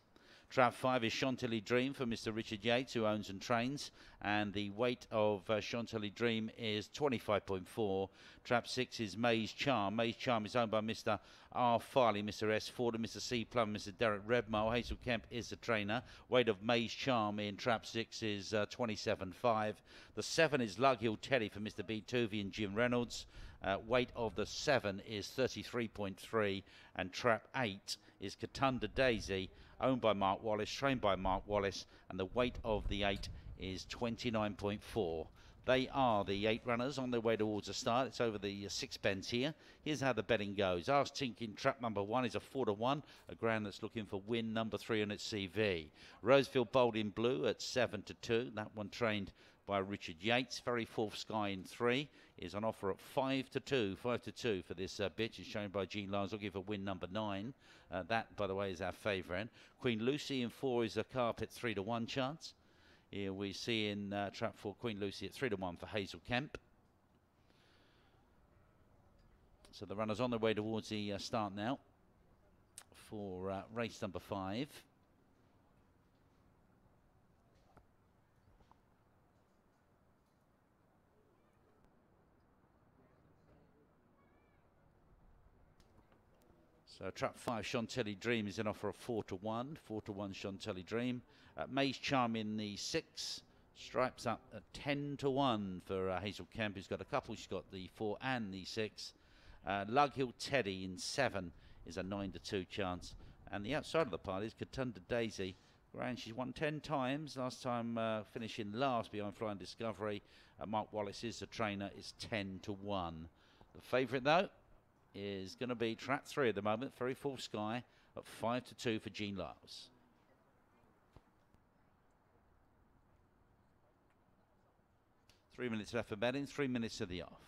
Trap 5 is Chantilly Dream for Mr. Richard Yates, who owns and trains, and the weight of Chantilly Dream is 25.4. Trap 6 is May's Charm. May's Charm is owned by Mr. R. Farley, Mr. S. Ford, and Mr. C. Plum, Mr. Derek Redmole. Hazel Kemp is the trainer. Weight of May's Charm in Trap 6 is 27.5. The 7 is Lug Hill Teddy for Mr. B. Tuvey and Jim Reynolds. Weight of the 7 is 33.3, and Trap 8 is Katunda Daisy, owned by Mark Wallace, trained by Mark Wallace, and the weight of the 8 is 29.4. They are the 8 runners on their way towards a start. It's over the 6 pence here. Here's how the betting goes. Arse Tink in trap number 1 is a 4-1, a ground that's looking for win number 3 on its CV. Roseville Bold in blue at 7-2. That one trained by Richard Yates. Ferry Fourth Sky in 3 is on offer at 5-2. 5-2 for this bitch is shown by Gene Lyles. I'll give a win number 9. That, by the way, is our favourite. Queen Lucy in 4 is a carpet 3-1 chance. Here we see in trap 4 Queen Lucy at 3-1 for Hazel Kemp. So the runners on their way towards the start now for race number 5. So trap 5 Chantilly Dream is an offer of 4-1. 4-1 Chantilly Dream. May's Charm in the 6. Stripes up at 10-1 for Hazel Kemp, who's got a couple. She's got the 4 and the 6. Lug Hill Teddy in 7 is a 9-2 chance. And the outside of the party is Katunda Daisy. Grand, she's won 10 times. Last time finishing last behind Flying Discovery. Mark Wallace is the trainer. Is 10-1. The favourite, though, is going to be trap 3 at the moment. Ferry Fourth Sky at 5-2 for Gene Lyles. Three minutes left for betting, 3 minutes to the off.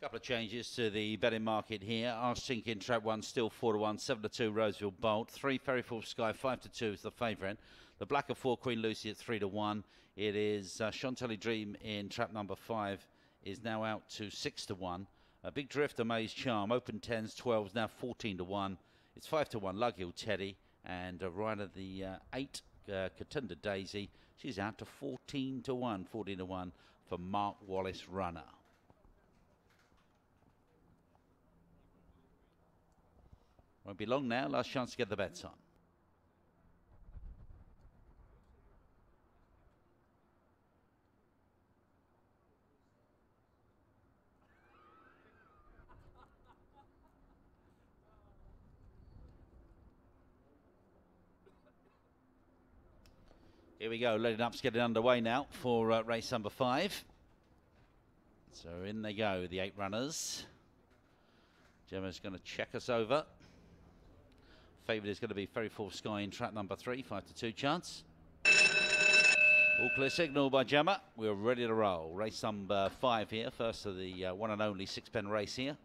Couple of changes to the betting market here. Arse Tink in trap 1 still 4-1, 7-2 Roseville Bolt, 3 Ferry Fourth Sky, 5-2 is the favourite. The black of 4 Queen Lucy at 3-1. It is Chantilly Dream in trap number 5 is now out to 6-1. A big drift, May's Charm, open 10s, 12s, now 14-1. It's 5-1 Lug Hill Teddy, and rider the 8 Katunda Daisy. She's out to 14-1, 14-1 for Mark Wallace runner. Won't be long now. Last chance to get the bets on. Here we go, loading up's getting underway now for race number 5. So in they go, the 8 runners. Gemma's going to check us over. Favourite is going to be Very Full Sky in trap number 3, 5-2 chance. All clear signal by Gemma. We're ready to roll. Race number 5 here, first of the one and only 6-pen race here.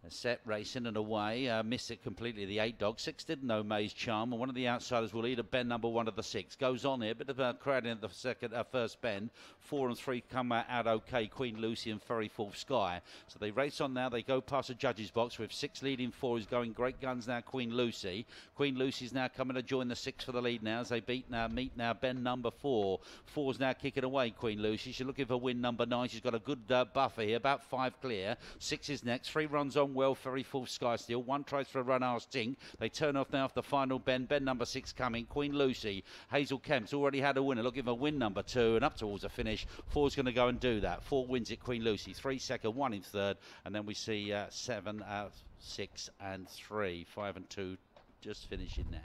A set racing and away, missed it completely, the 8 dog. 6 didn't know May's Charm, and one of the outsiders will lead a bend number 1 of the 6. Goes on here, bit of a crowd in at the first bend. 4 and 3 come out okay, Queen Lucy and Very Full Sky. So they race on now, they go past the judges box with 6 leading 4 who's going great guns now, Queen Lucy. Queen Lucy's now coming to join the 6 for the lead now as they meet now bend number 4. 4's now kicking away, Queen Lucy. She's looking for win number 9. She's got a good buffer here, about 5 clear. 6 is next, 3 runs on well, Very Full Sky still. 1 tries for a run, Tink. They turn off now after the final bend. Bend number 6 coming. Queen Lucy. Hazel Kemp's already had a winner. Looking for win number 2 and up towards the finish. 4's going to go and do that. 4 wins it, Queen Lucy. 3 second, 1 in third. And then we see 7, 6 and 3. 5 and 2 just finishing now.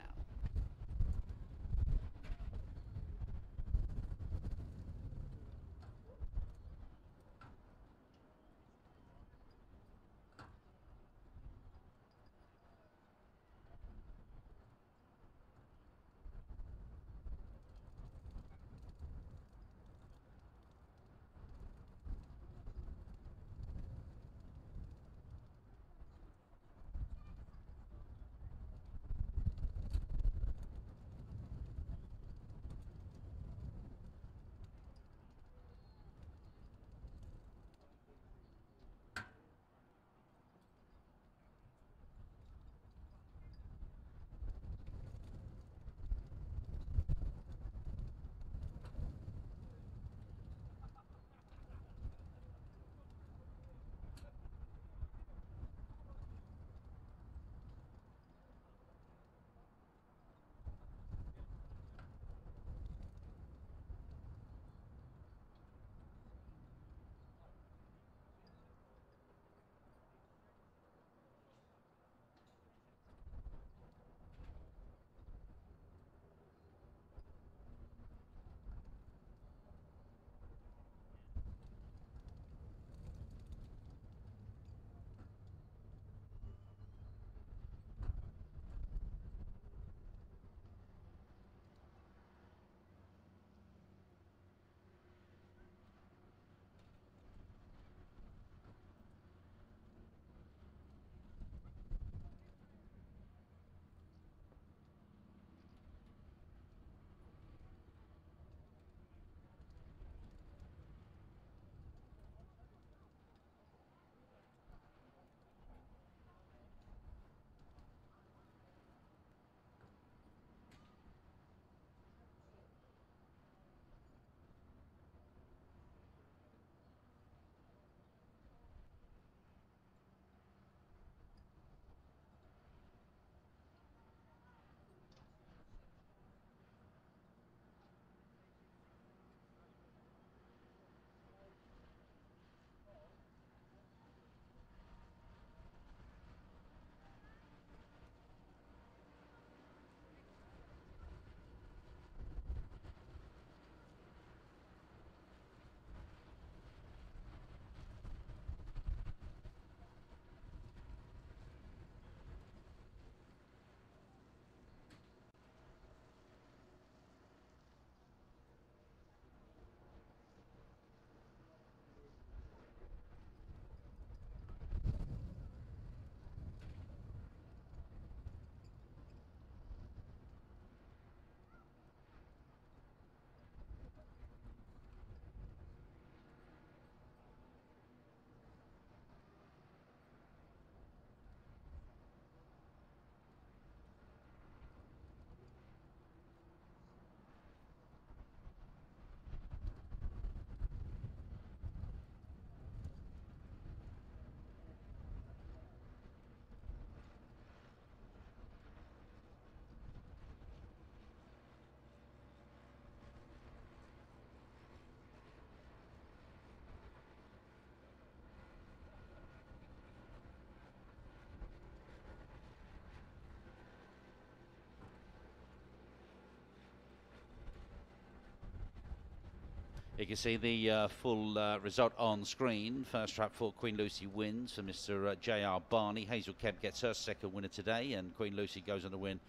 You can see the full result on screen. First trap for Queen Lucy wins for Mr. J.R. Barney. Hazel Kemp gets her second winner today, and Queen Lucy goes on to win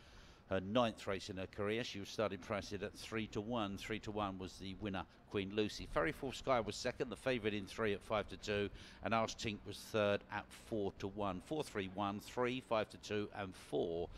her 9th race in her career. She was starting priced at 3 to 1. 3 to 1 was the winner, Queen Lucy. Fairy Full Sky was second, the favourite in 3 at 5 to 2, and Arch Tink was third at 4 to 1. 4 3 1 3 5 to 2 and 4.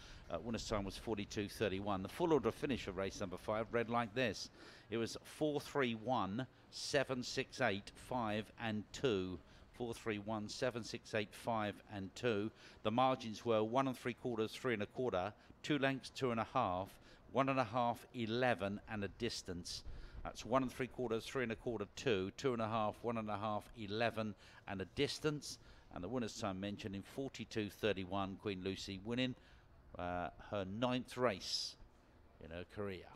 Winner's time was 42.31. The full order finish for race number 5 read like this. It was 4 3 1 7 6 8 5 and 2. 4 3 1 7 6 8 5 and 2. The margins were 1 3/4, 3 1/4, 2 lengths, 2 1/2, 1 1/2, 11 and a distance. That's 1 3/4, 3 1/4, 2, 2 1/2, 1 1/2, 11 and a distance. And the winner's time mentioned in 42.31. Queen Lucy winning her 9th race in her career.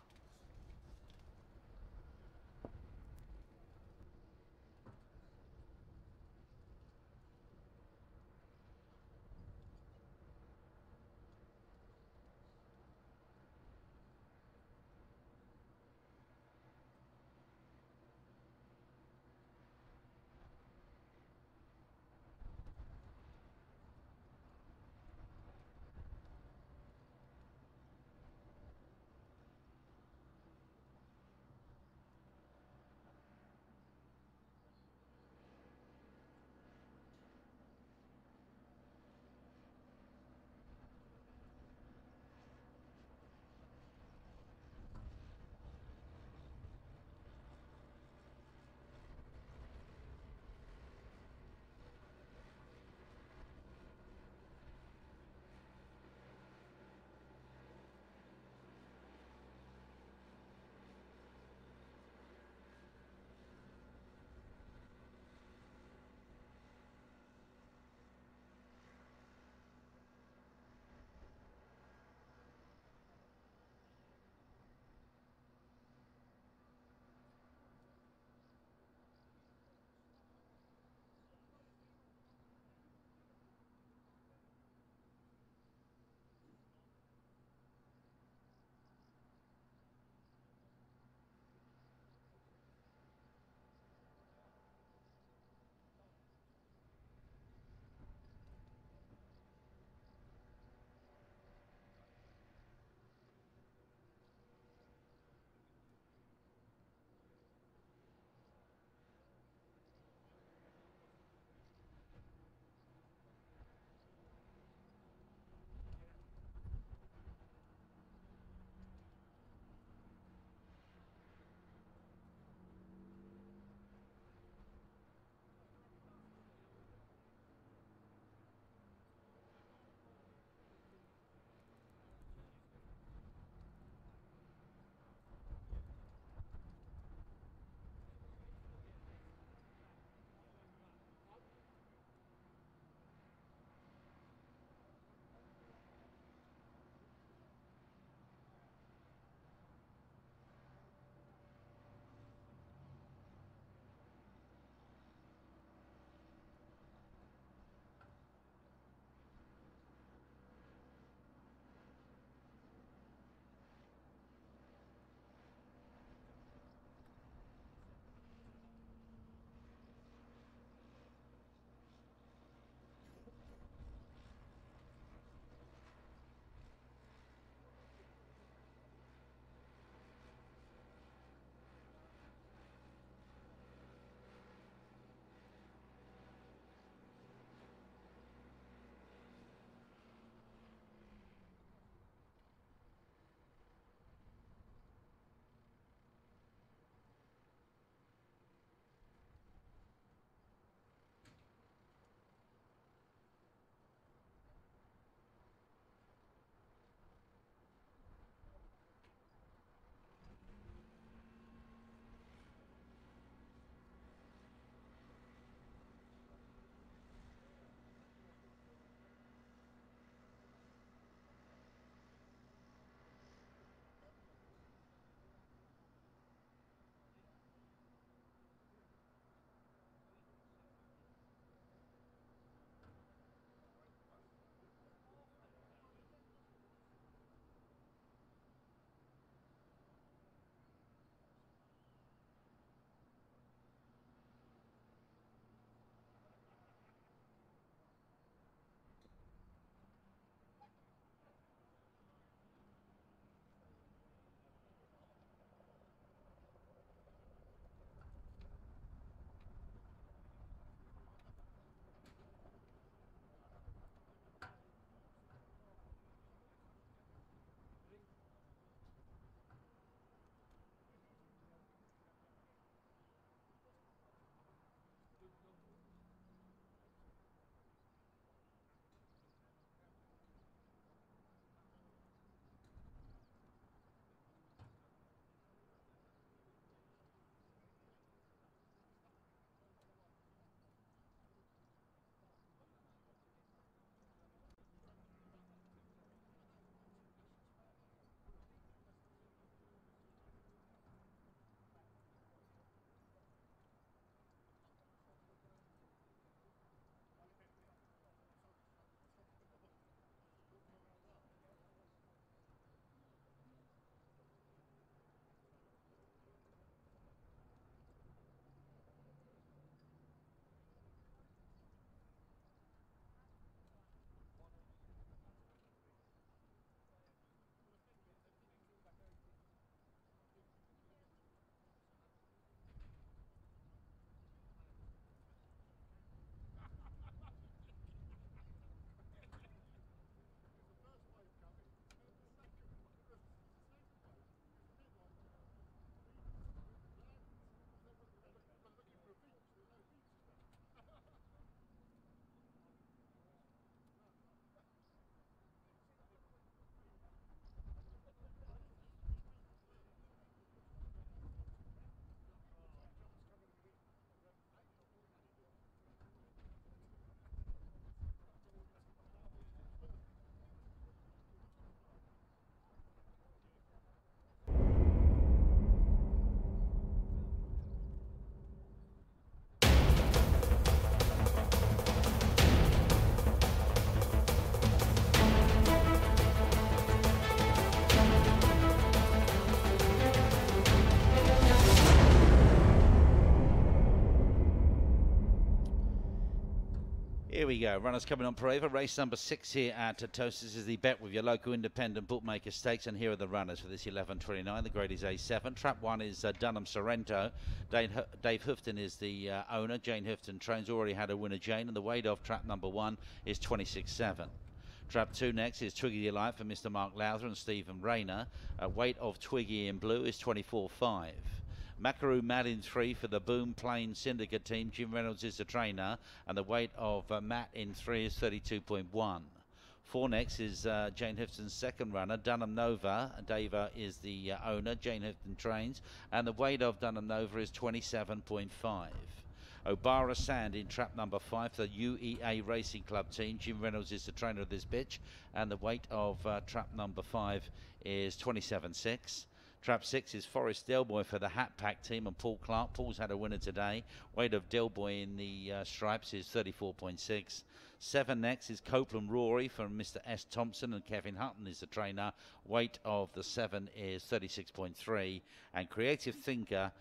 we go. Runners coming on parade for race number 6 here at Towcester. This is the bet with your local independent bookmaker stakes. And here are the runners for this 11.29. The grade is A7. Trap 1 is Dunham Sorrento. Dave Houghton is the owner. Jane Houghton trains. Already had a winner, Jane. And the weight of trap number 1 is 26.7. Trap 2 next is Twiggy Delight for Mr. Mark Lowther and Stephen Rayner. Weight of Twiggy in blue is 24.5. Macaroo Matt in 3 for the Boom Plain Syndicate team. Jim Reynolds is the trainer, and the weight of Matt in 3 is 32.1. 4 next is Jane Houghton's second runner, Dunham Nova. Dava is the owner. Jane Houghton trains, and the weight of Dunham Nova is 27.5. Obara Sand in trap number 5 for the UEA Racing Club team. Jim Reynolds is the trainer of this bitch, and the weight of trap number 5 is 27.6. Trap 6 is Forest Delboy for the Hat Pack team and Paul Clark. Paul's had a winner today. Weight of Delboy in the stripes is 34.6. 7 next is Copeland Rory from Mr. S. Thompson and Kevin Hutton is the trainer. Weight of the 7 is 36.3. And Creative Thinker,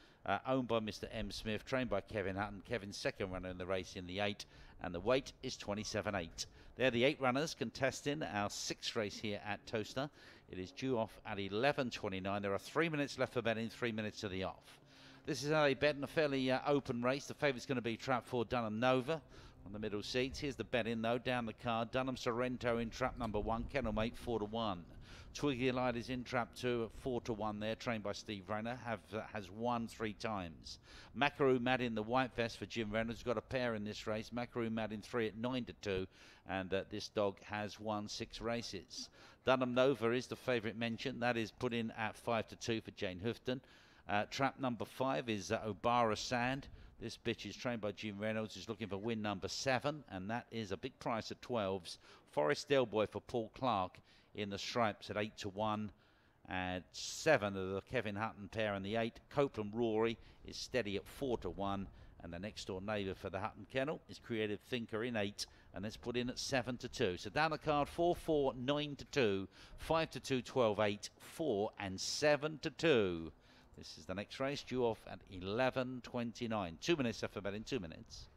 owned by Mr. M. Smith, trained by Kevin Hutton. Kevin's second runner in the race in the 8, and the weight is 27.8. They're the 8 runners contesting our 6th race here at Towcester. It is due off at 11.29. There are 3 minutes left for betting, 3 minutes to the off. This is how they bet in a fairly open race. The favourite's going to be trap 4, Dunham Nova, on the middle seats. Here's the bet in, though, down the card. Dunham Sorrento in trap number 1, kennel mate 4-1. Twiggy Light is in trap 2 at 4-1 there, trained by Steve Rayner, has won 3 times. Macaroo Mad in the white vest for Jim Reynolds, got a pair in this race. Macaroo Mad in 3 at 9-2, and this dog has won 6 races. Dunham Nova is the favourite mentioned. That is put in at 5-2 for Jane Houghton. Trap number 5 is Obara Sand. This bitch is trained by Jim Reynolds, is looking for win number 7, and that is a big price at 12s. Forest Delboy for Paul Clark in the stripes at 8-1. And 7 of the Kevin Hutton pair and the 8. Copeland Rory is steady at 4-1. And the next door neighbour for the Hutton Kennel is Creative Thinker in 8. And that's put in at 7-2. So down the card 4-4, 9-2, 5-2, 12-8, 4 and 7-2. This is the next race, due off at 11.29. 2 minutes left for betting, 2 minutes.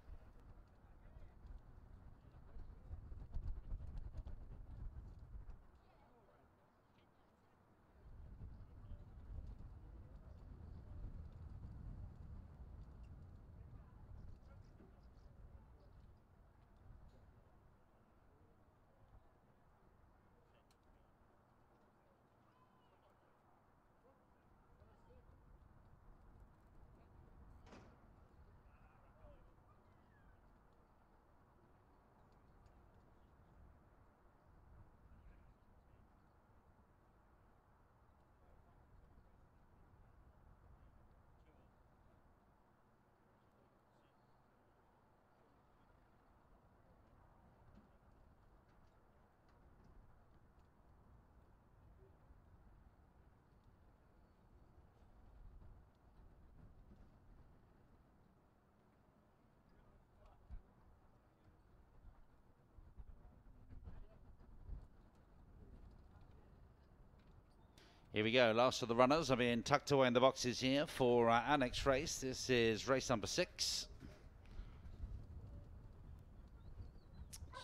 Here we go, last of the runners are being tucked away in the boxes here for our next race. This is race number 6.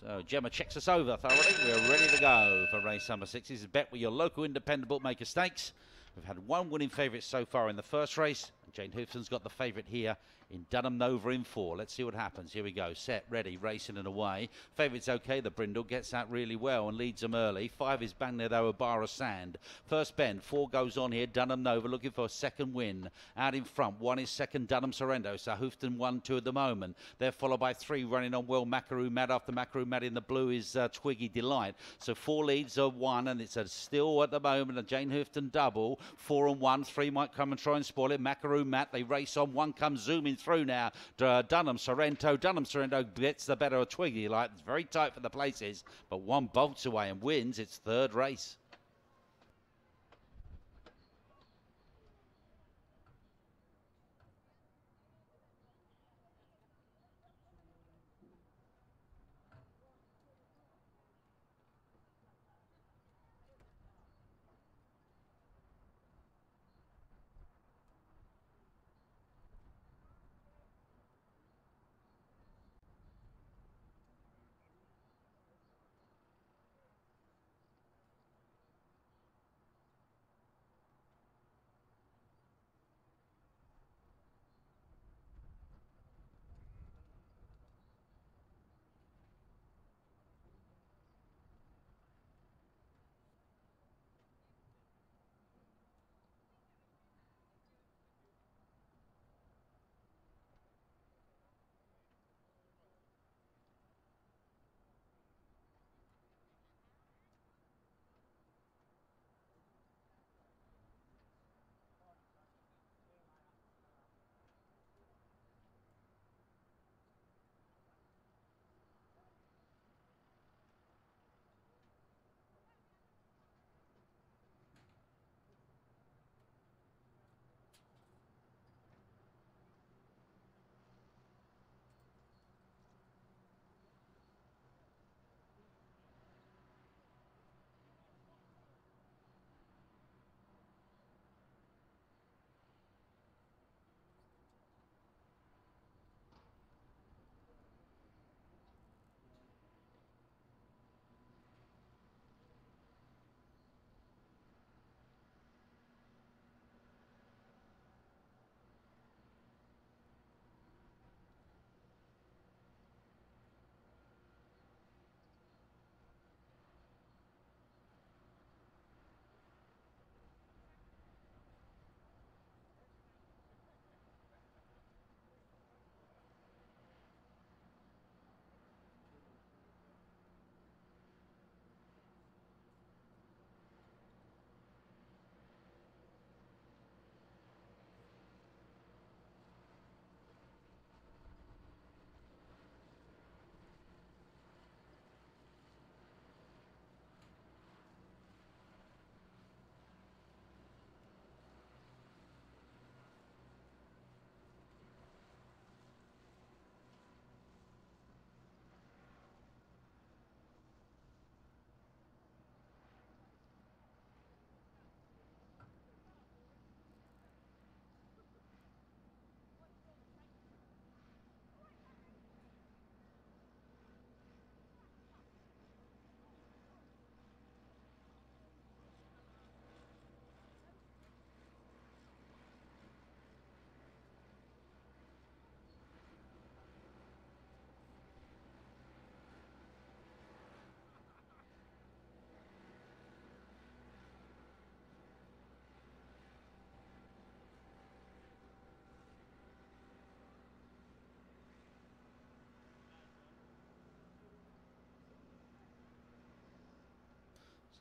So Gemma checks us over thoroughly. We're ready to go for race number 6. This is bet with your local independent bookmaker stakes. We've had 1 winning favourite so far in the first race. Jane Houghton's got the favourite here in Dunham Nova in 4. Let's see what happens. Here we go. Set, ready, racing and away. Favourite's okay. The Brindle gets out really well and leads them early. 5 is Bang There Though, Obara Sand. First bend. 4 goes on here. Dunham Nova looking for a second win. Out in front. 1 is second, Dunham Sorrento. So Houghton 1-2 at the moment. They're followed by 3 running on well. Macaroo Mad. After Macaroo Mad in the blue is Twiggy Delight. So 4 leads are 1, and it's still at the moment a Jane Houghton double. 4 and 1. 3 might come and try and spoil it. Macaroo Mad. They race on. 1 comes zooming through now. Dunham Sorrento. Dunham Sorrento gets the better of Twiggy Delight. It's very tight for the places, but 1 bolts away and wins its 3rd race.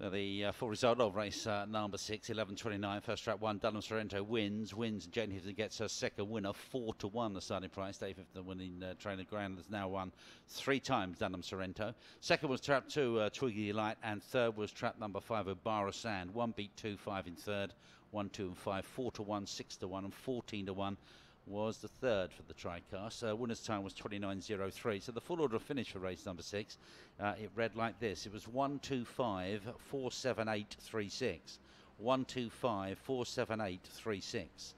So the full result of race number 6, 11:29. First trap 1, Dunham Sorrento wins. And Jane Hifton gets her second winner, 4-1 the starting price. Dave Hifton, winning trainer Greyhound, has now won 3 times Dunham Sorrento. Second was trap 2, Twiggy Light, and third was trap number 5, Obara Sand. 1 beat 2, 5 in third, 1, 2 and 5, 4-1, 6-1 and 14-1. Was the third for the TriCast. Winner's time was 29.03. So the full order of finish for race number 6, it read like this. It was 125, 478, 36. 125, 478, 36.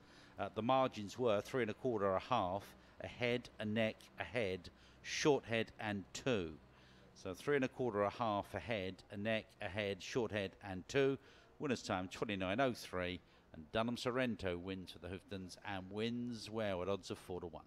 The margins were 3 1/4, a half, a head, a neck, a head, short head, and 2. So 3 1/4, a half, a head, a neck, a head, short head, and 2. Winner's time 29.03. And Dunham Sorrento wins for the Hoofdens and wins well at odds of 4-1.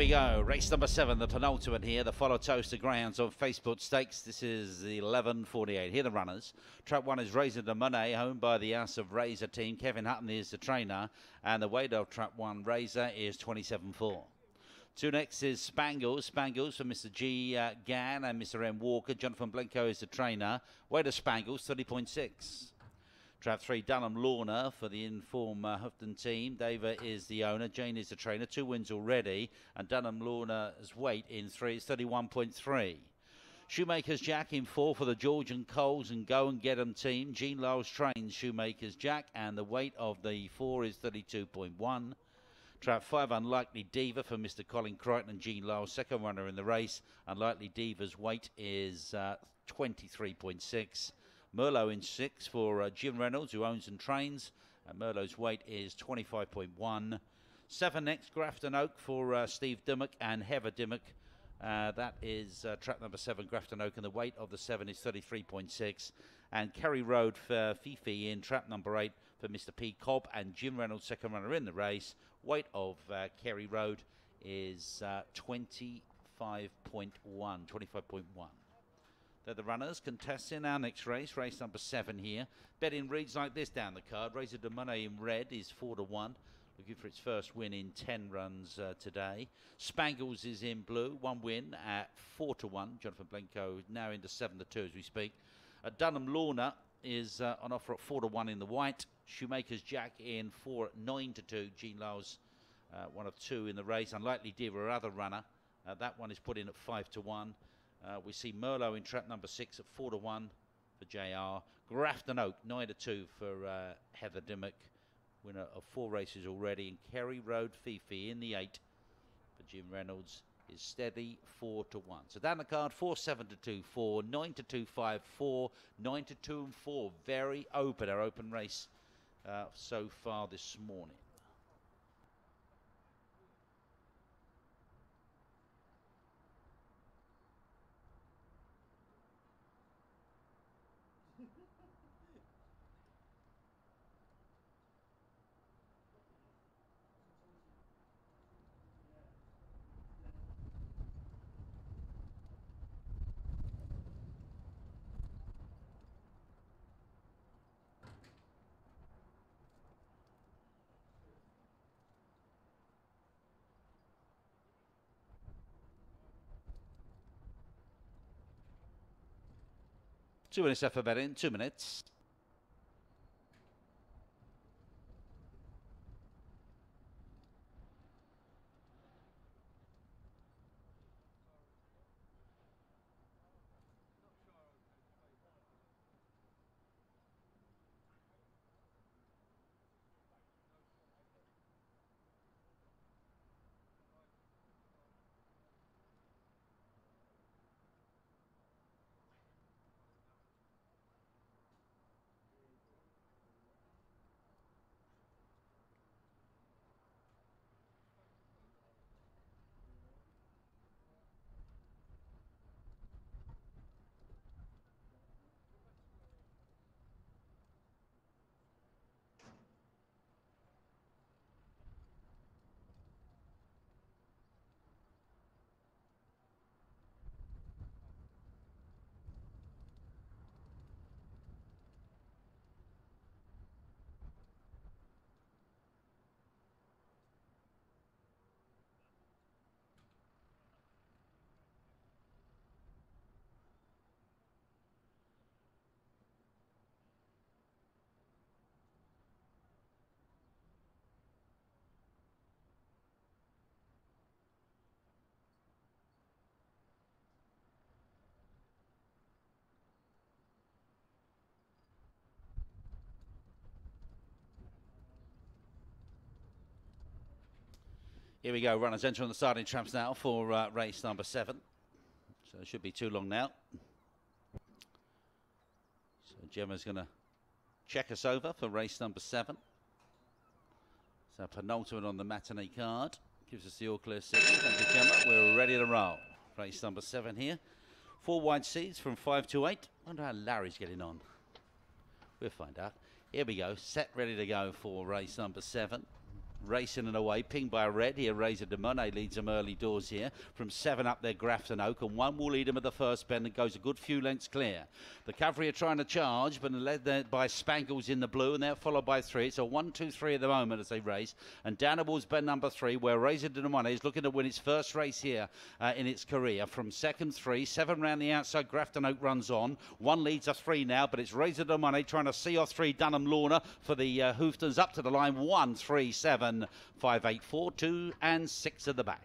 we go. Race number 7, the penultimate here. The Follow Towcester Greyhounds on Facebook Stakes. This is the 11:48. Here the runners. Trap 1 is Razor de Monet, owned by the House of Razor team. Kevin Hutton is the trainer. And the weight of Trap 1 Razor is 27.4. 2 next is Spangles. Spangles for Mr. G. Gann and Mr. M. Walker. Jonathan Blenko is the trainer. Weight of Spangles, 30.6. Trap 3, Dunham Lorna for the Inform Houghton team. David is the owner. Jane is the trainer. 2 wins already. And Dunham Lorna's weight in 3 is 31.3. Shoemaker's Jack in 4 for the George and Coles and Go and Get 'em team. Jean Lyles trains Shoemaker's Jack. And the weight of the 4 is 32.1. Trap 5, Unlikely Diva for Mr. Colin Crichton and Jean Lyles, second runner in the race. Unlikely Diva's weight is 23.6. Merlot in 6 for Jim Reynolds, who owns and trains. And Merlot's weight is 25.1. 7 next, Grafton Oak for Steve Dimmock and Heather Dimmock. That is trap number 7, Grafton Oak, and the weight of the 7 is 33.6. And Kerry Road for Fifi in trap number 8 for Mr. P. Cobb and Jim Reynolds, second runner in the race. Weight of Kerry Road is 25.1. They're the runners contesting our next race, race number 7 here. Betting reads like this down the card. Razor de Monet in red is 4-1. Looking for its first win in 10 runs today. Spangles is in blue, 1 win at 4-1. Jonathan Blenko now into 7-2 as we speak. Dunham Lorna is on offer at 4-1 in the white. Shoemaker's Jack in 4 at 9-2. Jean Lyles, 1 of 2 in the race. Unlikely Diva, our other runner. That one is put in at 5-1. We see Merlot in trap number 6 at 4-1 for JR. Grafton Oak, 9-2 for Heather Dimmock, winner of 4 races already. And Kerry Road Fifi in the 8 for Jim Reynolds is steady, 4-1. So down the card, 4-7-2, 4, 9-2, 5, 4, 9-2 and 4. Very open, our open race so far this morning. Two minutes left for betting, 2 minutes. Here we go, runners entering the starting tramps now for race number 7. So it should be too long now. So Gemma's going to check us over for race number 7. So penultimate on the matinee card. Gives us the all clear signal. Thank you, Gemma. We're ready to roll. Race number 7 here. 4 wide seats from 5 to 8. Wonder how Larry's getting on. We'll find out. Here we go. Set, ready to go for race number 7. Racing and away, pinged by a red here. Razor de Monet leads them early doors here. From 7 up there, Grafton Oak, and 1 will lead them at the first bend and goes a good few lengths clear. The cavalry are trying to charge, but led there by Spangles in the blue, and they're followed by 3. It's a 1, 2, 3 at the moment as they race. And down towards bend number 3, where Razor de Monet is looking to win its first race here in its career. From second 3, 7 round the outside, Grafton Oak runs on. 1 leads a 3 now, but it's Razor de Monet trying to see off 3, Dunham Lorna for the Hooftons up to the line. 1, 3, 7. 5, 8, 4, 2 and 6 at the back.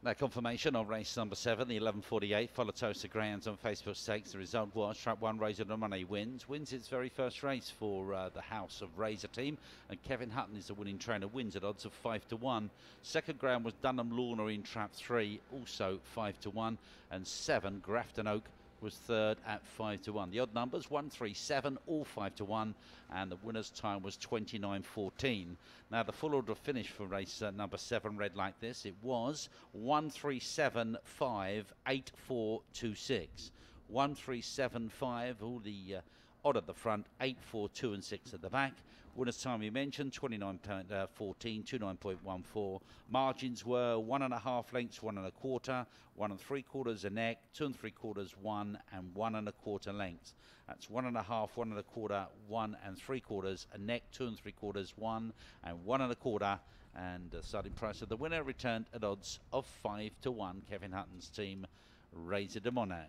That confirmation on race number 7, the 1148, follow Towcester Greyhounds on Facebook Stakes. The result was Trap 1, Razor de Monet wins its very first race for the House of Razor team, and Kevin Hutton is the winning trainer, wins at odds of 5 to 1. Second ground was Dunham Lorna in Trap 3, also 5 to 1, and 7, Grafton Oak was third at 5 to 1. The odd numbers 1, 3, 7, all 5 to 1, and the winner's time was 29.14. Now the full order of finish for race number 7 read like this. It was 1, 3, 7, 5, 8, 4, 2, 6. 1, 3, 7, 5, all the odd at the front, 8, 4, 2 and 6 at the back. Winner's time we mentioned 29.14, 29.14. Margins were 1.5 lengths, 1 1/4, 1 3/4 a neck, 2 3/4, 1 and 1 1/4 lengths. That's 1.5, 1 1/4, 1 3/4 a neck, 2 3/4, 1 and 1 1/4. And the starting price of the winner returned at odds of 5 to 1. Kevin Hutton's team, Razor de Monet.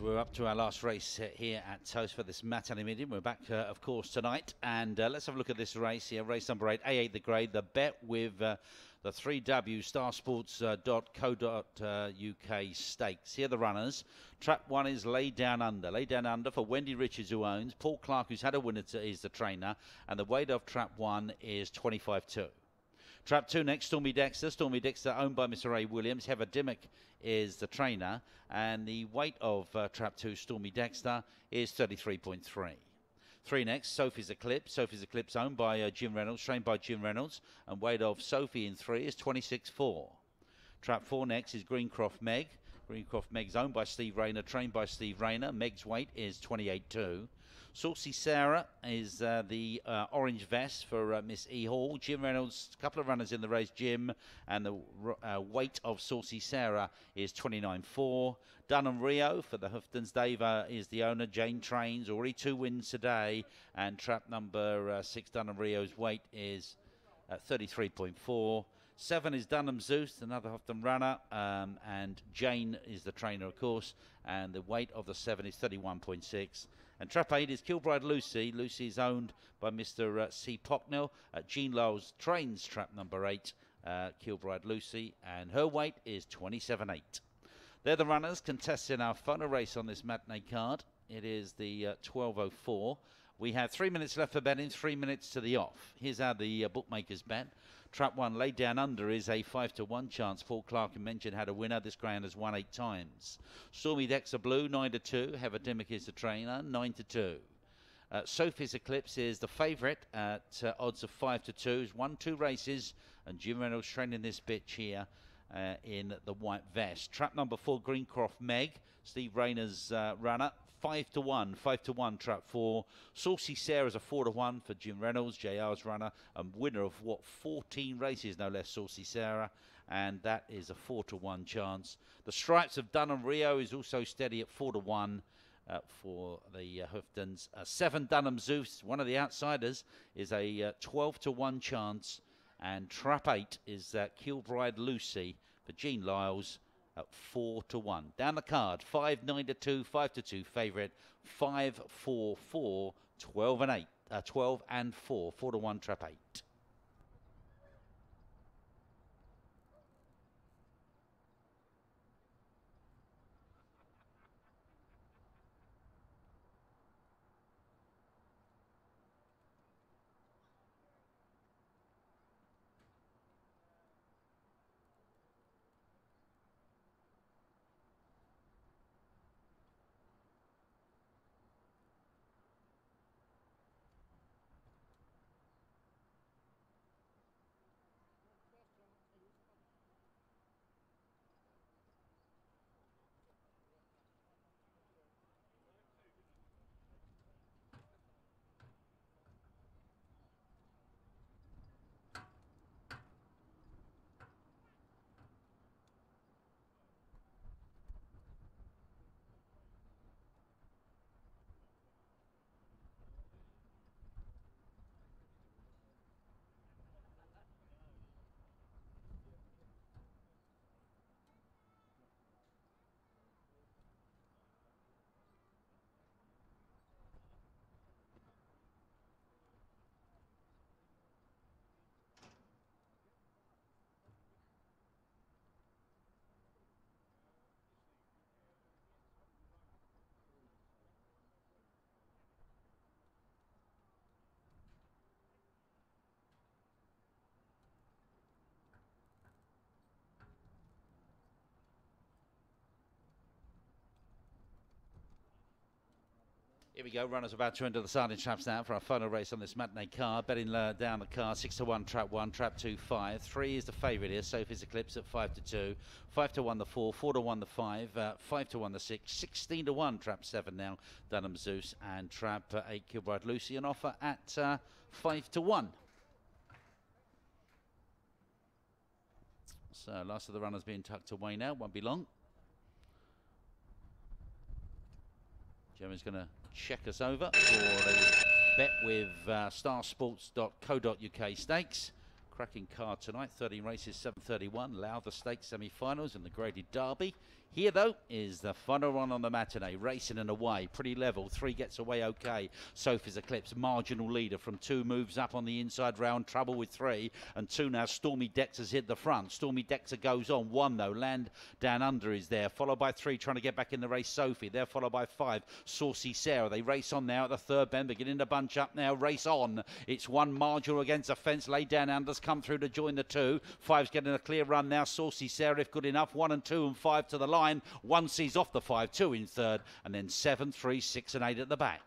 we're up to our last race here at Towcester for this matinee meeting. We're back, of course, tonight. And let's have a look at this race here. Race number 8, A8 the grade. The bet with the 3W starsports.co.uk stakes. Here are the runners. Trap 1 is Laid Down Under. Laid Down Under for Wendy Richards, who owns. Paul Clark, who's had a winner, is the trainer. And the weight of Trap 1 is 25.2. Trap 2 next, Stormy Dexter. Stormy Dexter owned by Mr. Ray Williams. Heather Dimmock is the trainer. And the weight of Trap 2, Stormy Dexter, is 33.3. 3 next, Sophie's Eclipse. Sophie's Eclipse owned by Jim Reynolds, trained by Jim Reynolds. And weight of Sophie in 3 is 26.4. Trap 4 next is Greencroft Meg. Greencroft Meg's owned by Steve Rayner, trained by Steve Rayner. Meg's weight is 28.2. Saucy Sarah is the orange vest for Miss E. Hall. Jim Reynolds, a couple of runners in the race, Jim, and the weight of Saucy Sarah is 29.4. Dunham Rio for the Hoftons. Dave is the owner. Jane trains, already 2 wins today. And trap number 6, Dunham Rio's weight is 33.4. 7 is Dunham Zeus, another Houghton runner, and Jane is the trainer, of course, and the weight of the 7 is 31.6. And trap 8 is Kilbride Lucy. Lucy is owned by Mr. C. Pocknell. Jean Lyles trains trap number 8, Kilbride Lucy, and her weight is 27.8. They're the runners contesting our final race on this matinee card. It is the 12.04. We have 3 minutes left for betting, 3 minutes to the off. Here's how the bookmakers bet. Trap 1, Laid Down Under, is a 5-1 chance. Paul Clark, who mentioned, had a winner. This greyhound has won 8 times. Stormy Dexter Blue, 9-2. Heather Dimmock is the trainer, 9-2. Sophie's Eclipse is the favourite at odds of 5-2. He's won 2 races, and Jim Reynolds training this bitch here in the white vest. Trap number 4, Greencroft Meg, Steve Rayner's runner. 5-1, 5-1 trap 4. Saucy Sarah's a 4-1 for Jim Reynolds, JR's runner, and winner of 14 races, no less, Saucy Sarah, and that is a 4-1 chance. The Stripes of Dunham Rio is also steady at 4-1 for the Hoftons. 7 Dunham Zeus, one of the outsiders, is a 12-1 chance, and trap 8 is Kilbride Lucy for Jean Lyles at 4-1. Down the card, 5, 9-2, 5-2 favourite, 5, 4, 4, 12 and 8, 12 and 4, 4-1 trap 8. Here we go, runners about to enter the starting traps now for our final race on this matinee card. Betting down the card, 6-1 trap 1, trap 2, 5. 3 is the favourite here, Sophie's Eclipse at 5-2. 5-1 the 4, 4-1 the 5, 5-1 the 6, 16-1 trap 7 now, Dunham Zeus, and trap 8 Kilbride Lucy, an offer at 5-1. So last of the runners being tucked away now, won't be long. Jeremy's going to check us over for the bet with starsports.co.uk stakes. Cracking card tonight, 13 races, 7:31. Lowther Stakes semi-finals and the graded derby Here, though, is the final one on the matinee. Racing and away, pretty level. 3 gets away okay. Sophie's Eclipse, marginal leader from 2, moves up on the inside round. Trouble with 3. And 2 now, Stormy Dexter's hit the front. Stormy Dexter goes on. 1, though, Land Down Under is there. Followed by 3, trying to get back in the race, Sophie. They're followed by 5, Saucy Sarah. They race on now at the 3rd bend, beginning to bunch up now. Race on. It's 1 marginal against a fence. Laid Down Under's come through to join the 2. 5's getting a clear run now. Saucy Sarah, if good enough. 1 and 2 and 5 to the line. 1 sees off the 5, 2 in 3rd, and then 7, 3, 6 and 8 at the back.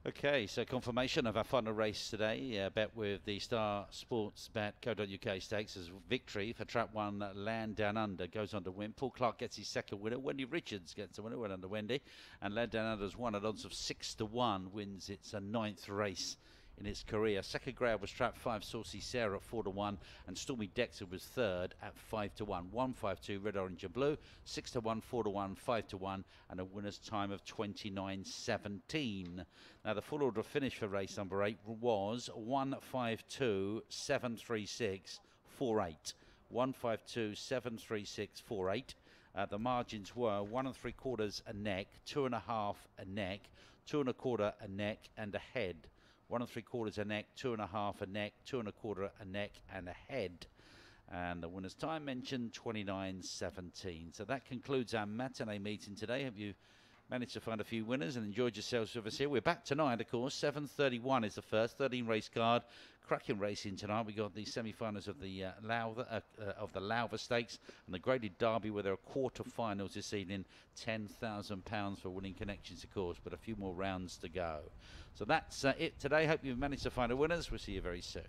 Okay, so confirmation of our final race today. Bet with the Star Sports Bet.co.uk stakes as victory for Trap 1, Land Down Under goes on to win. Paul Clark gets his second winner. Wendy Richards gets a winner. Well under Wendy. And Land Down Under's won at odds of 6 to 1. Wins its 9th race in its career. Second grade was Trap 5, Saucy Sarah at 4 to 1, and Stormy Dexter was 3rd at 5 to 1. 152 red, orange and blue, 6 to 1, 4 to 1, 5 to 1, and a winner's time of 29.17. Now the full order of finish for race number 8 was 152 736 48. 152 736 48. The margins were 1 3/4 a neck, 2 1/2 a neck, 2 1/4 a neck, and a head. 1 3/4 a neck, 2 1/2 a neck, 2 1/4 a neck, and a head. And the winner's time mentioned 29.17. So that concludes our matinee meeting today. Have you managed to find a few winners and enjoyed yourselves with us here. We're back tonight, of course. 7:31 is the first 13 race card. Cracking racing tonight. We got the semi-finals of the Lowther Stakes and the Graded Derby, where there are quarter-finals this evening. £10,000 for winning connections, of course, but a few more rounds to go. So that's it today. Hope you've managed to find a winners. We'll see you very soon.